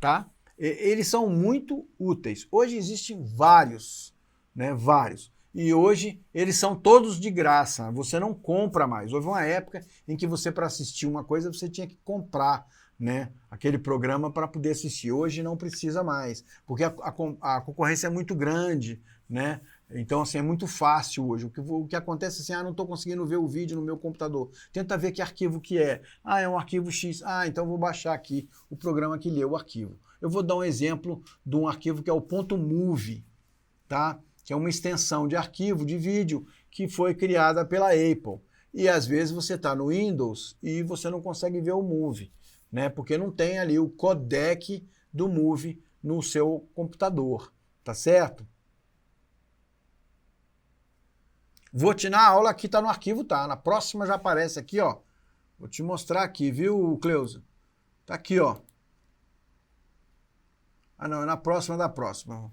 Tá? Eles são muito úteis. Hoje existem vários, né? Vários. E hoje eles são todos de graça. Você não compra mais. Houve uma época em que você, para assistir uma coisa, você tinha que comprar, né, aquele programa para poder assistir. Hoje não precisa mais, porque a concorrência é muito grande, né? Então, assim, é muito fácil hoje. O que acontece é assim, não estou conseguindo ver o vídeo no meu computador. Tenta ver que arquivo que é. É um arquivo X. Então vou baixar aqui o programa que lê o arquivo. Eu vou dar um exemplo de um arquivo que é o .move, tá? Que é uma extensão de arquivo de vídeo que foi criada pela Apple. E às vezes você está no Windows e você não consegue ver o Move, né? Porque não tem ali o codec do Move no seu computador, tá certo? Vou te na aula aqui, tá no arquivo, tá? Na próxima já aparece aqui, ó. Vou te mostrar aqui, viu, Cleusa? Tá aqui, ó. Não, é na próxima da próxima.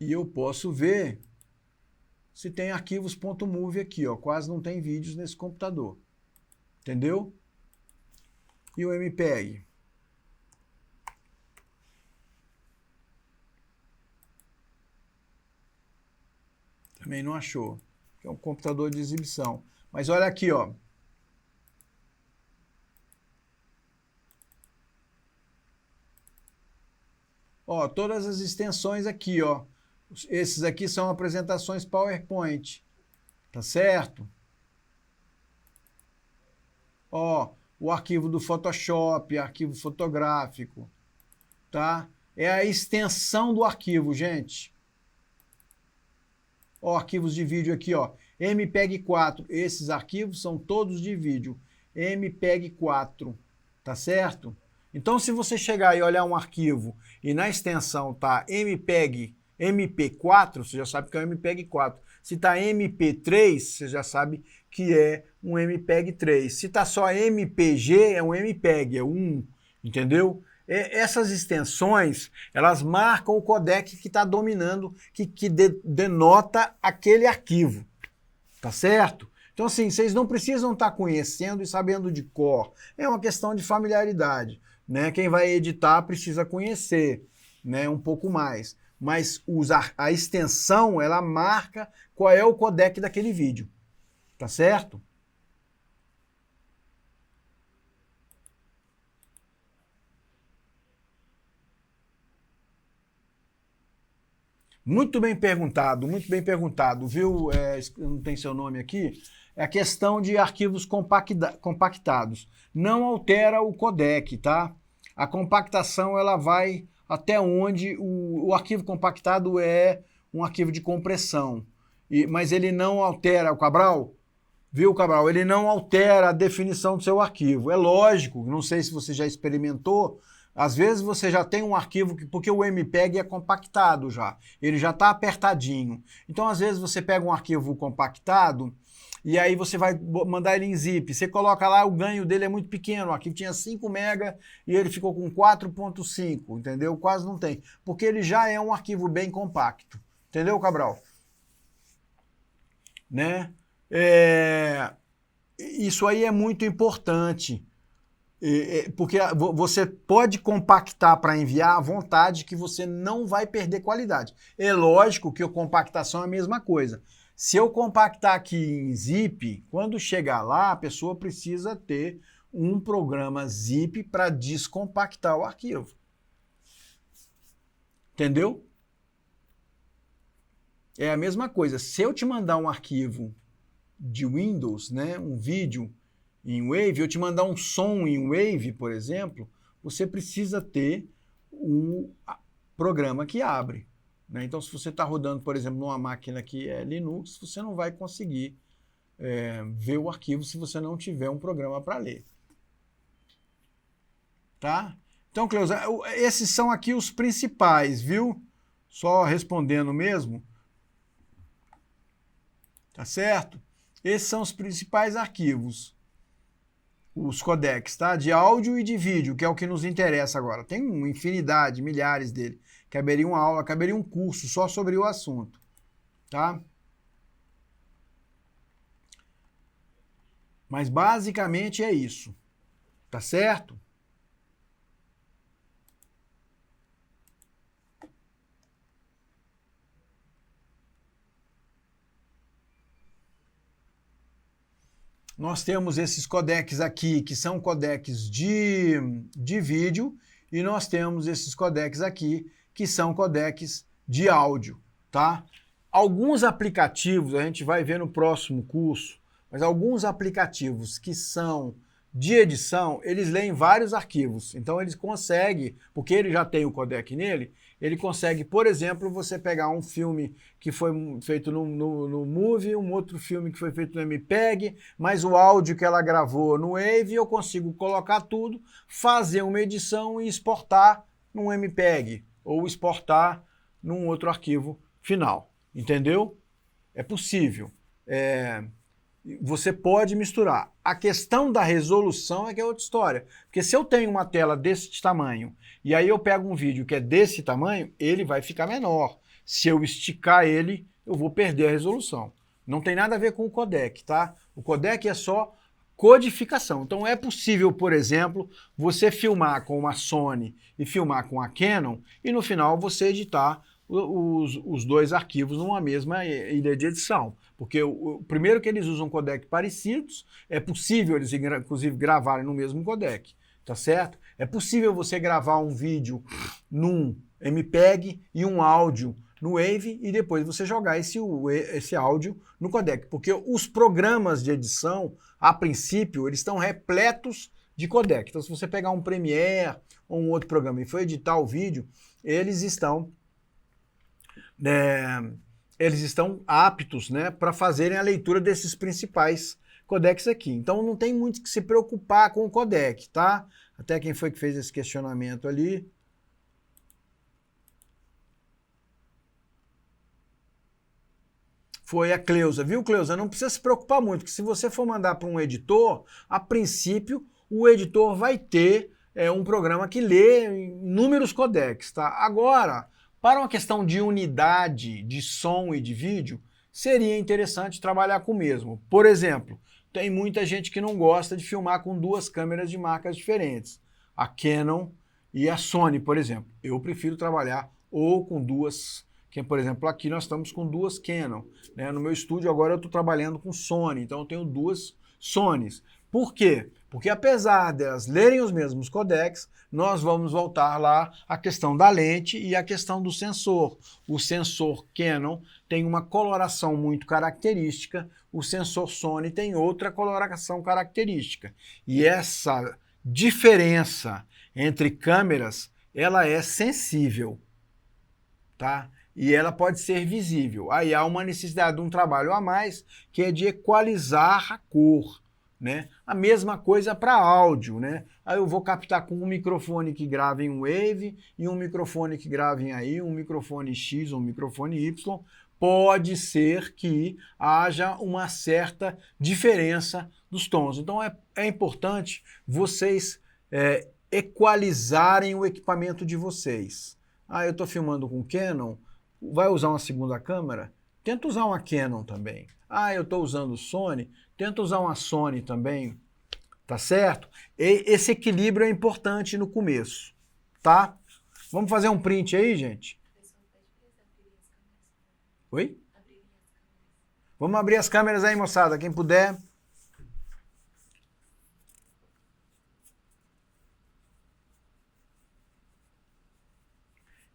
E eu posso ver se tem arquivos.move aqui, ó. Quase não tem vídeos nesse computador. Entendeu? E o MPEG? Também não achou. Que é um computador de exibição. Mas olha aqui, ó. Ó, todas as extensões aqui, ó. Esses aqui são apresentações PowerPoint. Tá certo? Ó, o arquivo do Photoshop, arquivo fotográfico, tá? É a extensão do arquivo, gente. Ó, arquivos de vídeo aqui, ó. MPEG-4. Esses arquivos são todos de vídeo. MPEG-4, tá certo? Então, se você chegar e olhar um arquivo e na extensão tá MPEG, MP4, você já sabe que é um MPEG-4. Se tá MP3, você já sabe que é um MPEG-3. Se tá só MPG, é um MPEG, é um, entendeu? Essas extensões, elas marcam o codec que está dominando, que denota aquele arquivo, tá certo? Então, assim, vocês não precisam estar conhecendo e sabendo de cor. É uma questão de familiaridade, né? Quem vai editar precisa conhecer, né, um pouco mais. Mas a extensão, ela marca qual é o codec daquele vídeo, tá certo? Muito bem perguntado, viu? Não tem seu nome aqui. É a questão de arquivos compactados. Não altera o codec, tá? A compactação, ela vai até onde o arquivo compactado é um arquivo de compressão. Mas ele não altera, o Cabral, viu, Cabral? Ele não altera a definição do seu arquivo. É lógico, não sei se você já experimentou, às vezes você já tem um arquivo, porque o MPEG é compactado já, ele já está apertadinho. Então, às vezes você pega um arquivo compactado e aí você vai mandar ele em zip. Você coloca lá, o ganho dele é muito pequeno, o arquivo tinha 5 MB e ele ficou com 4.5, entendeu? Quase não tem, porque ele já é um arquivo bem compacto. Entendeu, Cabral? Né? Isso aí é muito importante. Porque você pode compactar para enviar à vontade que você não vai perder qualidade. É lógico que a compactação é a mesma coisa. Se eu compactar aqui em zip, quando chegar lá, a pessoa precisa ter um programa zip para descompactar o arquivo. Entendeu? É a mesma coisa. Se eu te mandar um arquivo de Windows, né, um vídeo em Wave, eu te mandar um som em Wave, por exemplo, você precisa ter um programa que abre, né? Então, se você está rodando, por exemplo, numa máquina que é Linux, você não vai conseguir ver o arquivo se você não tiver um programa para ler. Tá? Então, Cleusa, esses são aqui os principais, viu? Só respondendo mesmo. Tá certo? Esses são os principais arquivos. Os codecs, tá? De áudio e de vídeo, que é o que nos interessa agora. Tem uma infinidade, milhares dele. Caberia uma aula, caberia um curso só sobre o assunto, tá? Mas basicamente é isso, tá certo? Nós temos esses codecs aqui, que são codecs de vídeo, e nós temos esses codecs aqui, que são codecs de áudio, tá? Alguns aplicativos, a gente vai ver no próximo curso, mas alguns aplicativos que são de edição, eles leem vários arquivos. Então eles conseguem, porque ele já tem o codec nele, ele consegue, por exemplo, você pegar um filme que foi feito no Movie, um outro filme que foi feito no MPEG, mais o áudio que ela gravou no Wave, eu consigo colocar tudo, fazer uma edição e exportar num MPEG, ou exportar num outro arquivo final. Entendeu? É possível. você pode misturar. A questão da resolução é que é outra história. Porque se eu tenho uma tela desse tamanho e aí eu pego um vídeo que é desse tamanho, ele vai ficar menor. Se eu esticar ele, eu vou perder a resolução. Não tem nada a ver com o codec, tá? O codec é só codificação. Então é possível, por exemplo, você filmar com uma Sony e filmar com a Canon e no final você editar os dois arquivos numa mesma ilha de edição. Porque primeiro que eles usam codec parecidos, é possível eles inclusive gravarem no mesmo codec, tá certo? É possível você gravar um vídeo num MPEG e um áudio no Wave e depois você jogar esse áudio no codec, porque os programas de edição, a princípio, eles estão repletos de codec. Então, se você pegar um Premiere ou um outro programa e for editar o vídeo, eles estão aptos, né, para fazerem a leitura desses principais codecs aqui. Então, não tem muito que se preocupar com o codec, tá? Até quem foi que fez esse questionamento ali. Foi a Cleusa, viu, Cleusa? Não precisa se preocupar muito, porque se você for mandar para um editor, a princípio, o editor vai ter um programa que lê inúmeros codecs, tá? Agora, para uma questão de unidade de som e de vídeo, seria interessante trabalhar com o mesmo. Por exemplo, tem muita gente que não gosta de filmar com duas câmeras de marcas diferentes. A Canon e a Sony, por exemplo. Eu prefiro trabalhar ou com duas, que, por exemplo, aqui nós estamos com duas Canon, né? No meu estúdio agora eu estou trabalhando com Sony, então eu tenho duas Sonys. Por quê? Porque apesar delas lerem os mesmos codecs, nós vamos voltar lá à questão da lente e à questão do sensor. O sensor Canon tem uma coloração muito característica, o sensor Sony tem outra coloração característica. E essa diferença entre câmeras, ela é sensível, tá? E ela pode ser visível. Aí há uma necessidade de um trabalho a mais, que é de equalizar a cor, né? A mesma coisa para áudio, né? Aí eu vou captar com um microfone que grava em Wave e um microfone que grava em AI, um microfone X ou um microfone Y. Pode ser que haja uma certa diferença dos tons. Então é importante vocês equalizarem o equipamento de vocês. Ah, eu estou filmando com Canon, vai usar uma segunda câmera? Tenta usar uma Canon também. Ah, eu estou usando Sony, tenta usar uma Sony também, tá certo? E esse equilíbrio é importante no começo, tá? Vamos fazer um print aí, gente? Oi? Vamos abrir as câmeras aí, moçada, quem puder.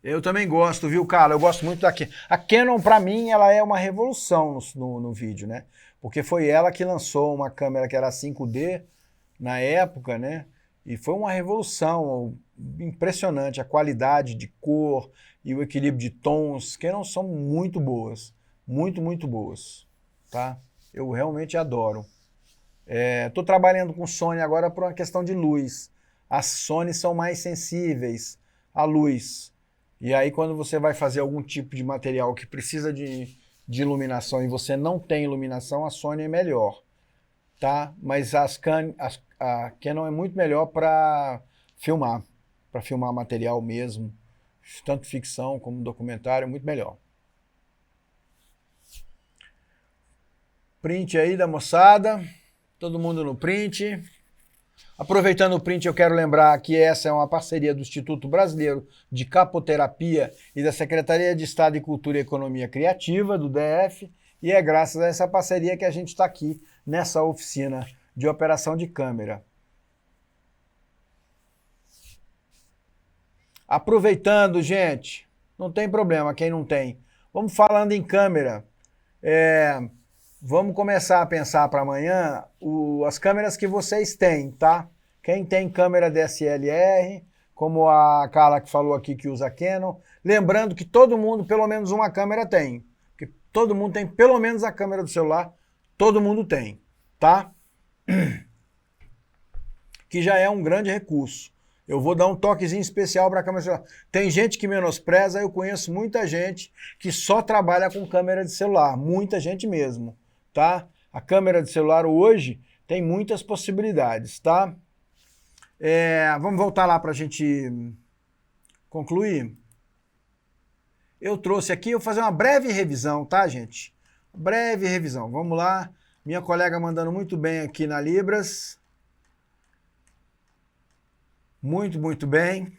Eu também gosto, viu, cara? Eu gosto muito da Canon. A Canon, para mim, ela é uma revolução no vídeo, né? Porque foi ela que lançou uma câmera que era 5D na época, né? E foi uma revolução impressionante. A qualidade de cor e o equilíbrio de tons. Canon são muito boas. Muito, muito boas. Tá? Eu realmente adoro. Tô trabalhando com Sony agora por uma questão de luz. As Sony são mais sensíveis à luz. E aí quando você vai fazer algum tipo de material que precisa de iluminação e você não tem iluminação, a Sony é melhor, tá? Mas a Canon é muito melhor para filmar material mesmo, tanto ficção como documentário, é muito melhor. Print aí da moçada, todo mundo no print. Aproveitando o print, eu quero lembrar que essa é uma parceria do Instituto Brasileiro de Capoterapia e da Secretaria de Estado de Cultura e Economia Criativa, do DF, e é graças a essa parceria que a gente está aqui nessa oficina de operação de câmera. Aproveitando, gente, não tem problema quem não tem. Vamos falando em câmera. Vamos começar a pensar para amanhã as câmeras que vocês têm, tá? Quem tem câmera DSLR, como a Carla que falou aqui que usa Canon. Lembrando que todo mundo, pelo menos uma câmera tem. Que todo mundo tem pelo menos a câmera do celular. Todo mundo tem, tá? Que já é um grande recurso. Eu vou dar um toquezinho especial para a câmera celular. Tem gente que menospreza, eu conheço muita gente que só trabalha com câmera de celular. Muita gente mesmo. Tá? A câmera de celular hoje tem muitas possibilidades, tá? Vamos voltar lá para a gente concluir. Eu trouxe aqui, eu vou fazer uma breve revisão, tá, gente? Breve revisão, vamos lá. Minha colega mandando muito bem aqui na Libras. Muito, muito bem.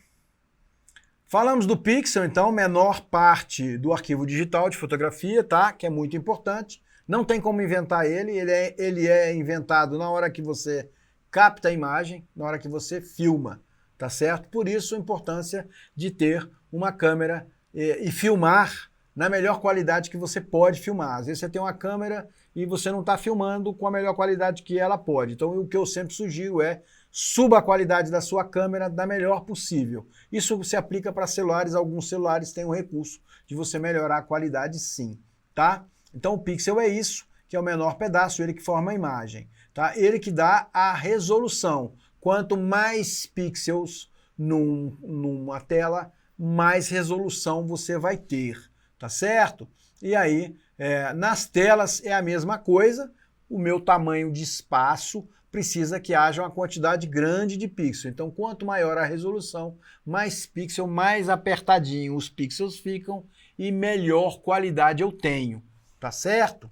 Falamos do pixel, então, menor parte do arquivo digital de fotografia, tá? Que é muito importante. Não tem como inventar ele é inventado na hora que você capta a imagem, na hora que você filma, tá certo? Por isso a importância de ter uma câmera e filmar na melhor qualidade que você pode filmar. Às vezes você tem uma câmera e você não está filmando com a melhor qualidade que ela pode. Então o que eu sempre sugiro é suba a qualidade da sua câmera da melhor possível. Isso se aplica para celulares, alguns celulares têm o recurso de você melhorar a qualidade sim, tá? Então o pixel é isso, que é o menor pedaço, ele que forma a imagem, tá? Ele que dá a resolução. Quanto mais pixels numa tela, mais resolução você vai ter, tá certo? E aí, nas telas é a mesma coisa, o meu tamanho de espaço precisa que haja uma quantidade grande de pixels. Então, quanto maior a resolução, mais pixel, mais apertadinho os pixels ficam e melhor qualidade eu tenho, tá certo?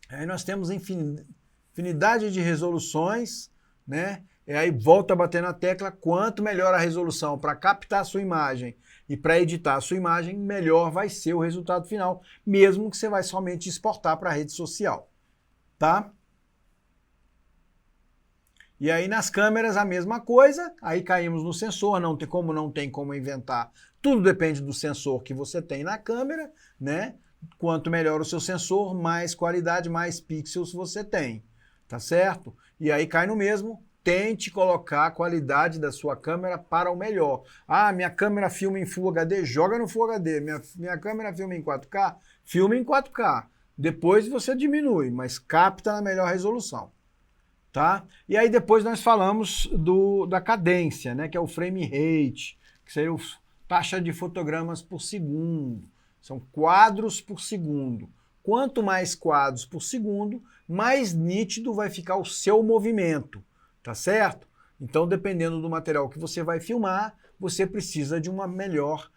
Aí nós temos infinidade de resoluções, né? E aí volta a bater na tecla, quanto melhor a resolução para captar a sua imagem e para editar a sua imagem, melhor vai ser o resultado final, mesmo que você vai somente exportar para a rede social, tá? E aí nas câmeras a mesma coisa, aí caímos no sensor, não tem como inventar, tudo depende do sensor que você tem na câmera, né? Quanto melhor o seu sensor, mais qualidade, mais pixels você tem, tá certo? E aí cai no mesmo, tente colocar a qualidade da sua câmera para o melhor. Ah, minha câmera filma em Full HD, joga no Full HD. Minha câmera filma em 4K, filma em 4K. Depois você diminui, mas capta na melhor resolução. Tá? E aí depois nós falamos da cadência, né, que é o frame rate, que seria a taxa de fotogramas por segundo. São quadros por segundo. Quanto mais quadros por segundo, mais nítido vai ficar o seu movimento, tá certo? Então, dependendo do material que você vai filmar, você precisa de uma melhor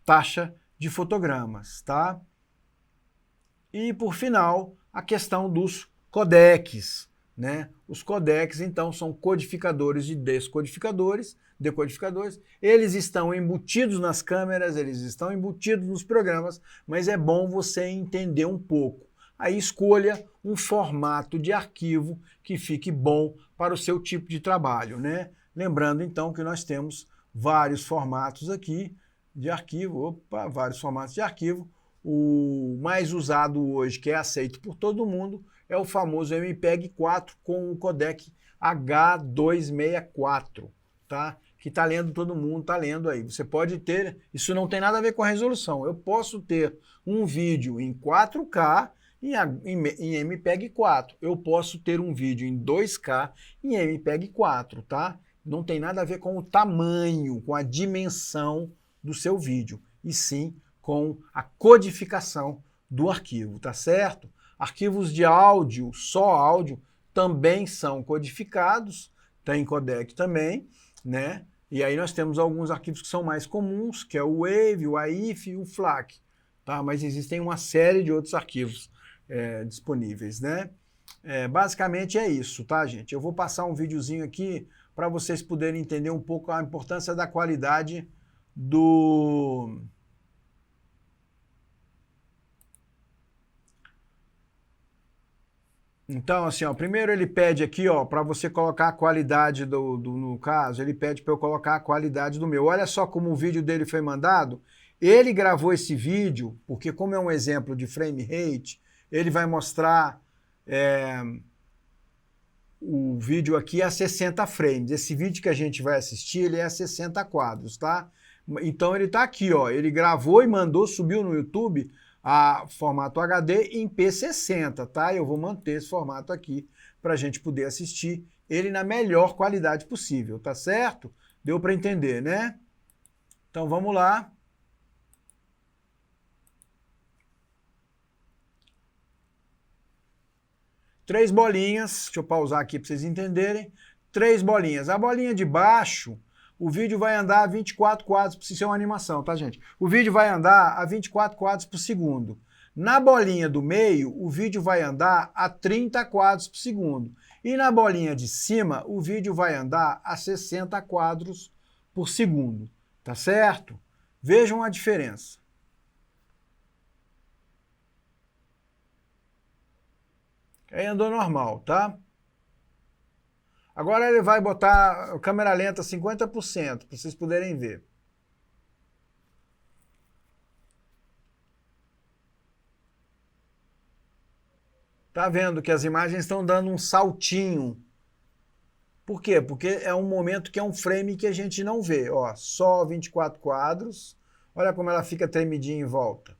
taxa de fotogramas, tá? E, por final, a questão dos codecs, né? Os codecs, então, são codificadores e decodificadores, eles estão embutidos nas câmeras, eles estão embutidos nos programas, mas é bom você entender um pouco. Aí escolha um formato de arquivo que fique bom para o seu tipo de trabalho, né? Lembrando, então, que nós temos vários formatos aqui de arquivo, vários formatos de arquivo. O mais usado hoje, que é aceito por todo mundo, é o famoso MPEG-4 com o codec H264, tá? Que está lendo, todo mundo está lendo aí. Você pode ter, isso não tem nada a ver com a resolução. Eu posso ter um vídeo em 4K em MPEG-4. Eu posso ter um vídeo em 2K em MPEG-4, tá? Não tem nada a ver com o tamanho, com a dimensão do seu vídeo, e sim com a codificação do arquivo, tá certo? Arquivos de áudio, só áudio, também são codificados, tem codec também, né? E aí nós temos alguns arquivos que são mais comuns, que é o WAV, o AIF e o FLAC, tá? Mas existem uma série de outros arquivos disponíveis, né? Basicamente é isso, tá, gente? Eu vou passar um videozinho aqui para vocês poderem entender um pouco a importância da qualidade do... Então, assim, ó, primeiro ele pede aqui, ó, para você colocar a qualidade no caso, ele pede para eu colocar a qualidade do meu. Olha só como o vídeo dele foi mandado. Ele gravou esse vídeo, porque como é um exemplo de frame rate, ele vai mostrar o vídeo aqui a 60 frames. Esse vídeo que a gente vai assistir, ele é a 60 quadros, tá? Então ele tá aqui, ó, ele gravou e mandou, subiu no YouTube a formato HD em P60, tá? Eu vou manter esse formato aqui para a gente poder assistir ele na melhor qualidade possível, tá certo? Deu para entender, né? Então vamos lá. 3 bolinhas, deixa eu pausar aqui para vocês entenderem. 3 bolinhas. A bolinha de baixo, o vídeo vai andar a 24 quadros por segundo. Isso é uma animação, tá, gente? O vídeo vai andar a 24 quadros por segundo. Na bolinha do meio, o vídeo vai andar a 30 quadros por segundo. E na bolinha de cima, o vídeo vai andar a 60 quadros por segundo. Tá certo? Vejam a diferença. Aí andou normal, tá? Agora ele vai botar a câmera lenta 50%, para vocês poderem ver. Tá vendo que as imagens estão dando um saltinho. Por quê? Porque é um momento que é um frame que a gente não vê. Ó, só 24 quadros. Olha como ela fica tremidinha em volta.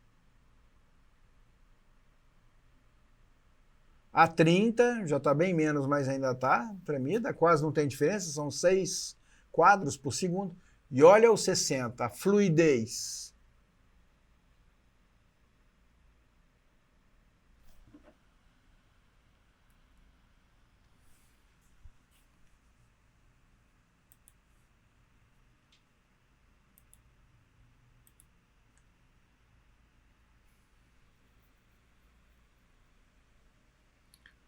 A 30, já está bem menos, mas ainda está tremida, quase não tem diferença, são 6 quadros por segundo. E olha o 60, a fluidez.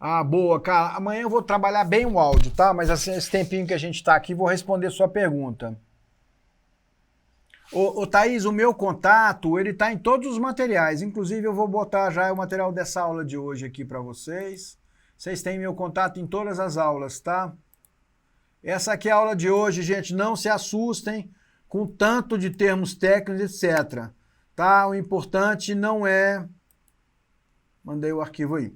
Ah, boa, cara. Amanhã eu vou trabalhar bem o áudio, tá? Mas assim, esse tempinho que a gente tá aqui, vou responder sua pergunta. Ô, Thaís, o meu contato, ele tá em todos os materiais. Inclusive, eu vou botar já o material dessa aula de hoje aqui para vocês. Vocês têm meu contato em todas as aulas, tá? Essa aqui é a aula de hoje, gente. Não se assustem com tanto de termos técnicos, etc. Tá? O importante não é... Mandei o arquivo aí.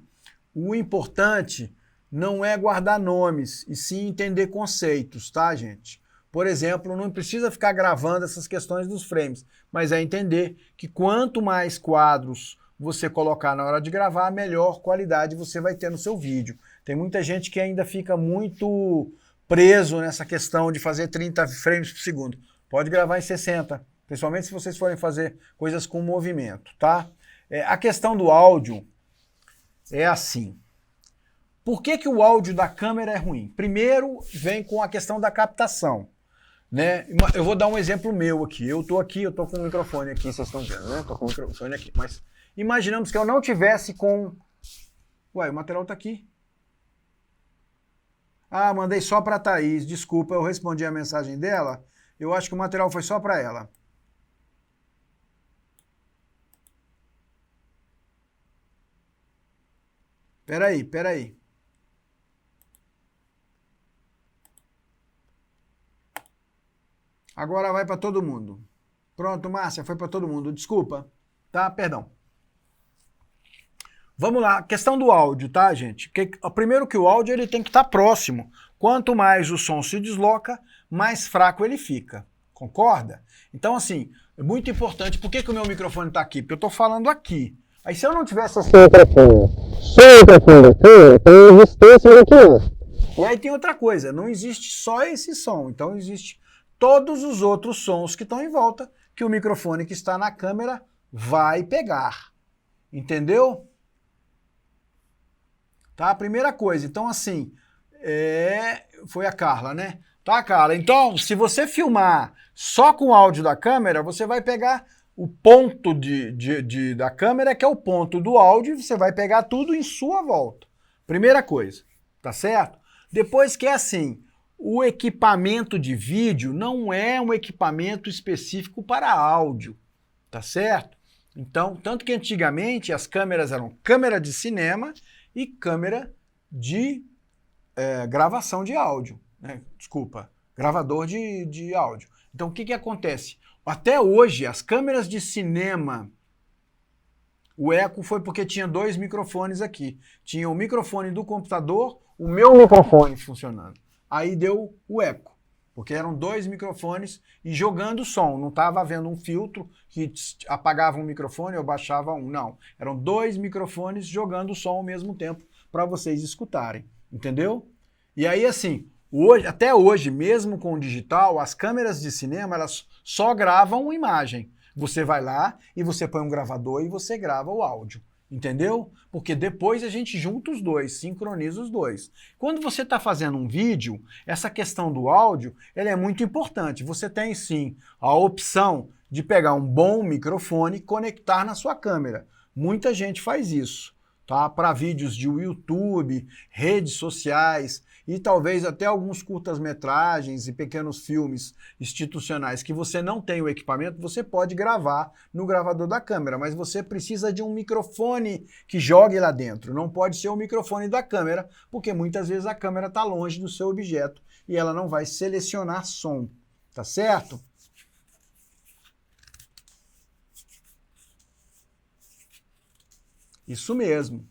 O importante não é guardar nomes, e sim entender conceitos, tá, gente? Por exemplo, não precisa ficar gravando essas questões dos frames, mas é entender que quanto mais quadros você colocar na hora de gravar, melhor qualidade você vai ter no seu vídeo. Tem muita gente que ainda fica muito preso nessa questão de fazer 30 frames por segundo. Pode gravar em 60, principalmente se vocês forem fazer coisas com movimento, tá? A questão do áudio é assim. Por que que o áudio da câmera é ruim? Primeiro, vem com a questão da captação, né? Eu vou dar um exemplo meu aqui. Eu tô com o microfone aqui, vocês estão vendo, né? Tô com o microfone aqui, mas imaginamos que eu não tivesse com... Ué, o material tá aqui. Ah, mandei só para a Thaís, desculpa, eu respondi a mensagem dela. Eu acho que o material foi só para ela. Peraí. Agora vai para todo mundo. Pronto, Márcia, foi para todo mundo. Desculpa, tá? Perdão. Vamos lá, questão do áudio, tá, gente? Primeiro que o áudio ele tem que estar próximo. Quanto mais o som se desloca, mais fraco ele fica. Concorda? Então, assim, é muito importante. Por que que o meu microfone está aqui? Porque eu estou falando aqui. Aí se eu não tivesse esse microfone, só o microfone daqui, tem distância aqui. E aí tem outra coisa, não existe só esse som, então existe todos os outros sons que estão em volta que o microfone que está na câmera vai pegar. Entendeu? Tá? Primeira coisa, então assim, foi a Carla, né? Tá, Carla? Então, se você filmar só com o áudio da câmera, você vai pegar o ponto da câmera, que é o ponto do áudio, e você vai pegar tudo em sua volta. Primeira coisa, tá certo? Depois que é assim, o equipamento de vídeo não é um equipamento específico para áudio, tá certo? Então, tanto que antigamente as câmeras eram câmera de cinema e câmera de gravação de áudio, né? Desculpa, gravador de áudio. Então, o que acontece? Até hoje, as câmeras de cinema, o eco foi porque tinha 2 microfones aqui. Tinha o microfone do computador, o meu microfone funcionando. Aí deu o eco, porque eram 2 microfones e jogando som. Não estava havendo um filtro que apagava um microfone ou baixava um, não. Eram 2 microfones jogando som ao mesmo tempo para vocês escutarem, entendeu? E aí, assim, até hoje, mesmo com o digital, as câmeras de cinema, elas só gravam imagem. Você vai lá e você põe um gravador e você grava o áudio. Entendeu? Porque depois a gente junta os dois, sincroniza os dois. Quando você está fazendo um vídeo, essa questão do áudio, ela é muito importante. Você tem sim a opção de pegar um bom microfone e conectar na sua câmera. Muita gente faz isso, tá? Para vídeos de YouTube, redes sociais e talvez até alguns curtas-metragens e pequenos filmes institucionais que você não tem o equipamento, você pode gravar no gravador da câmera, mas você precisa de um microfone que jogue lá dentro. Não pode ser o microfone da câmera, porque muitas vezes a câmera está longe do seu objeto e ela não vai selecionar som, tá certo? Isso mesmo.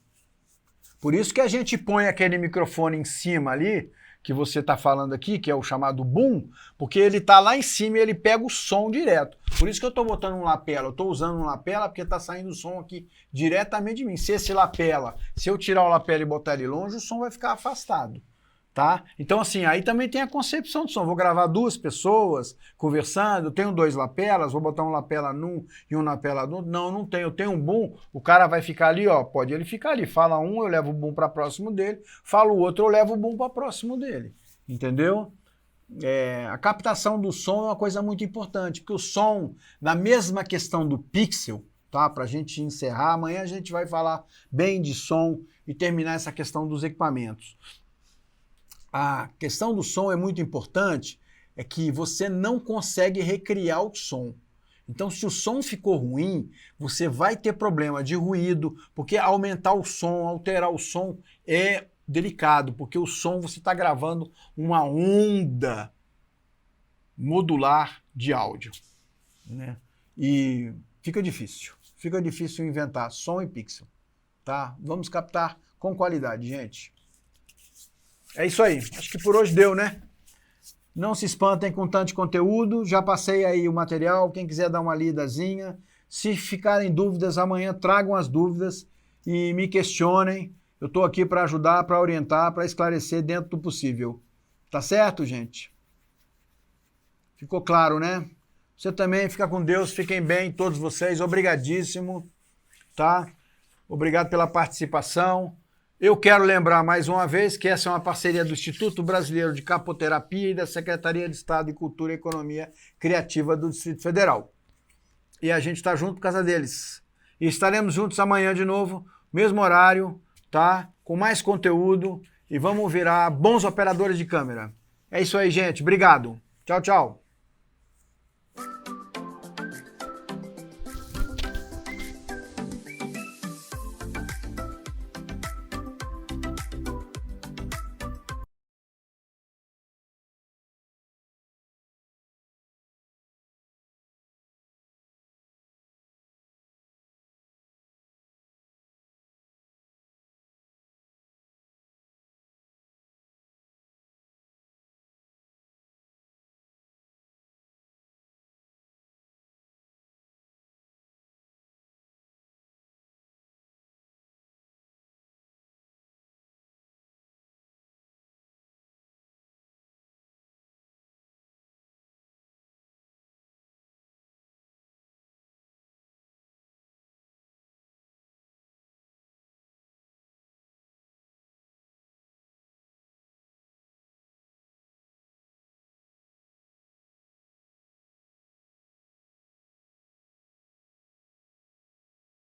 Por isso que a gente põe aquele microfone em cima ali, que você está falando aqui, que é o chamado boom, porque ele está lá em cima e ele pega o som direto. Por isso que eu estou botando um lapela. Eu estou usando um lapela porque está saindo o som aqui diretamente de mim. Se esse lapela, se eu tirar o lapela e botar ele longe, o som vai ficar afastado. Tá? Então, assim, aí também tem a concepção do som. Vou gravar duas pessoas conversando, eu tenho dois lapelas, vou botar um lapela num e um lapela no outro. Não, não tenho. Eu tenho um boom, o cara vai ficar ali, ó, pode ele ficar ali. Fala um, eu levo o boom para próximo dele. Fala o outro, eu levo o boom para próximo dele. Entendeu? A captação do som é uma coisa muito importante, porque o som, na mesma questão do pixel, tá? Para a gente encerrar, amanhã a gente vai falar bem de som e terminar essa questão dos equipamentos. A questão do som é muito importante, é que você não consegue recriar o som. Então, se o som ficou ruim, você vai ter problema de ruído, porque aumentar o som, alterar o som é delicado, porque o som você está gravando uma onda modular de áudio, né? E fica difícil inventar som e pixel, tá? Vamos captar com qualidade, gente. É isso aí, acho que por hoje deu, né? Não se espantem com tanto conteúdo, já passei aí o material, quem quiser dar uma lidazinha. Se ficarem dúvidas, amanhã tragam as dúvidas e me questionem. Eu estou aqui para ajudar, para orientar, para esclarecer dentro do possível. Tá certo, gente? Ficou claro, né? Você também, fica com Deus, fiquem bem, todos vocês, obrigadíssimo, tá? Obrigado pela participação. Eu quero lembrar mais uma vez que essa é uma parceria do Instituto Brasileiro de Capoterapia e da Secretaria de Estado de Cultura e Economia Criativa do Distrito Federal. E a gente está junto por causa deles. E estaremos juntos amanhã de novo, mesmo horário, tá? Com mais conteúdo e vamos virar bons operadores de câmera. É isso aí, gente. Obrigado. Tchau, tchau.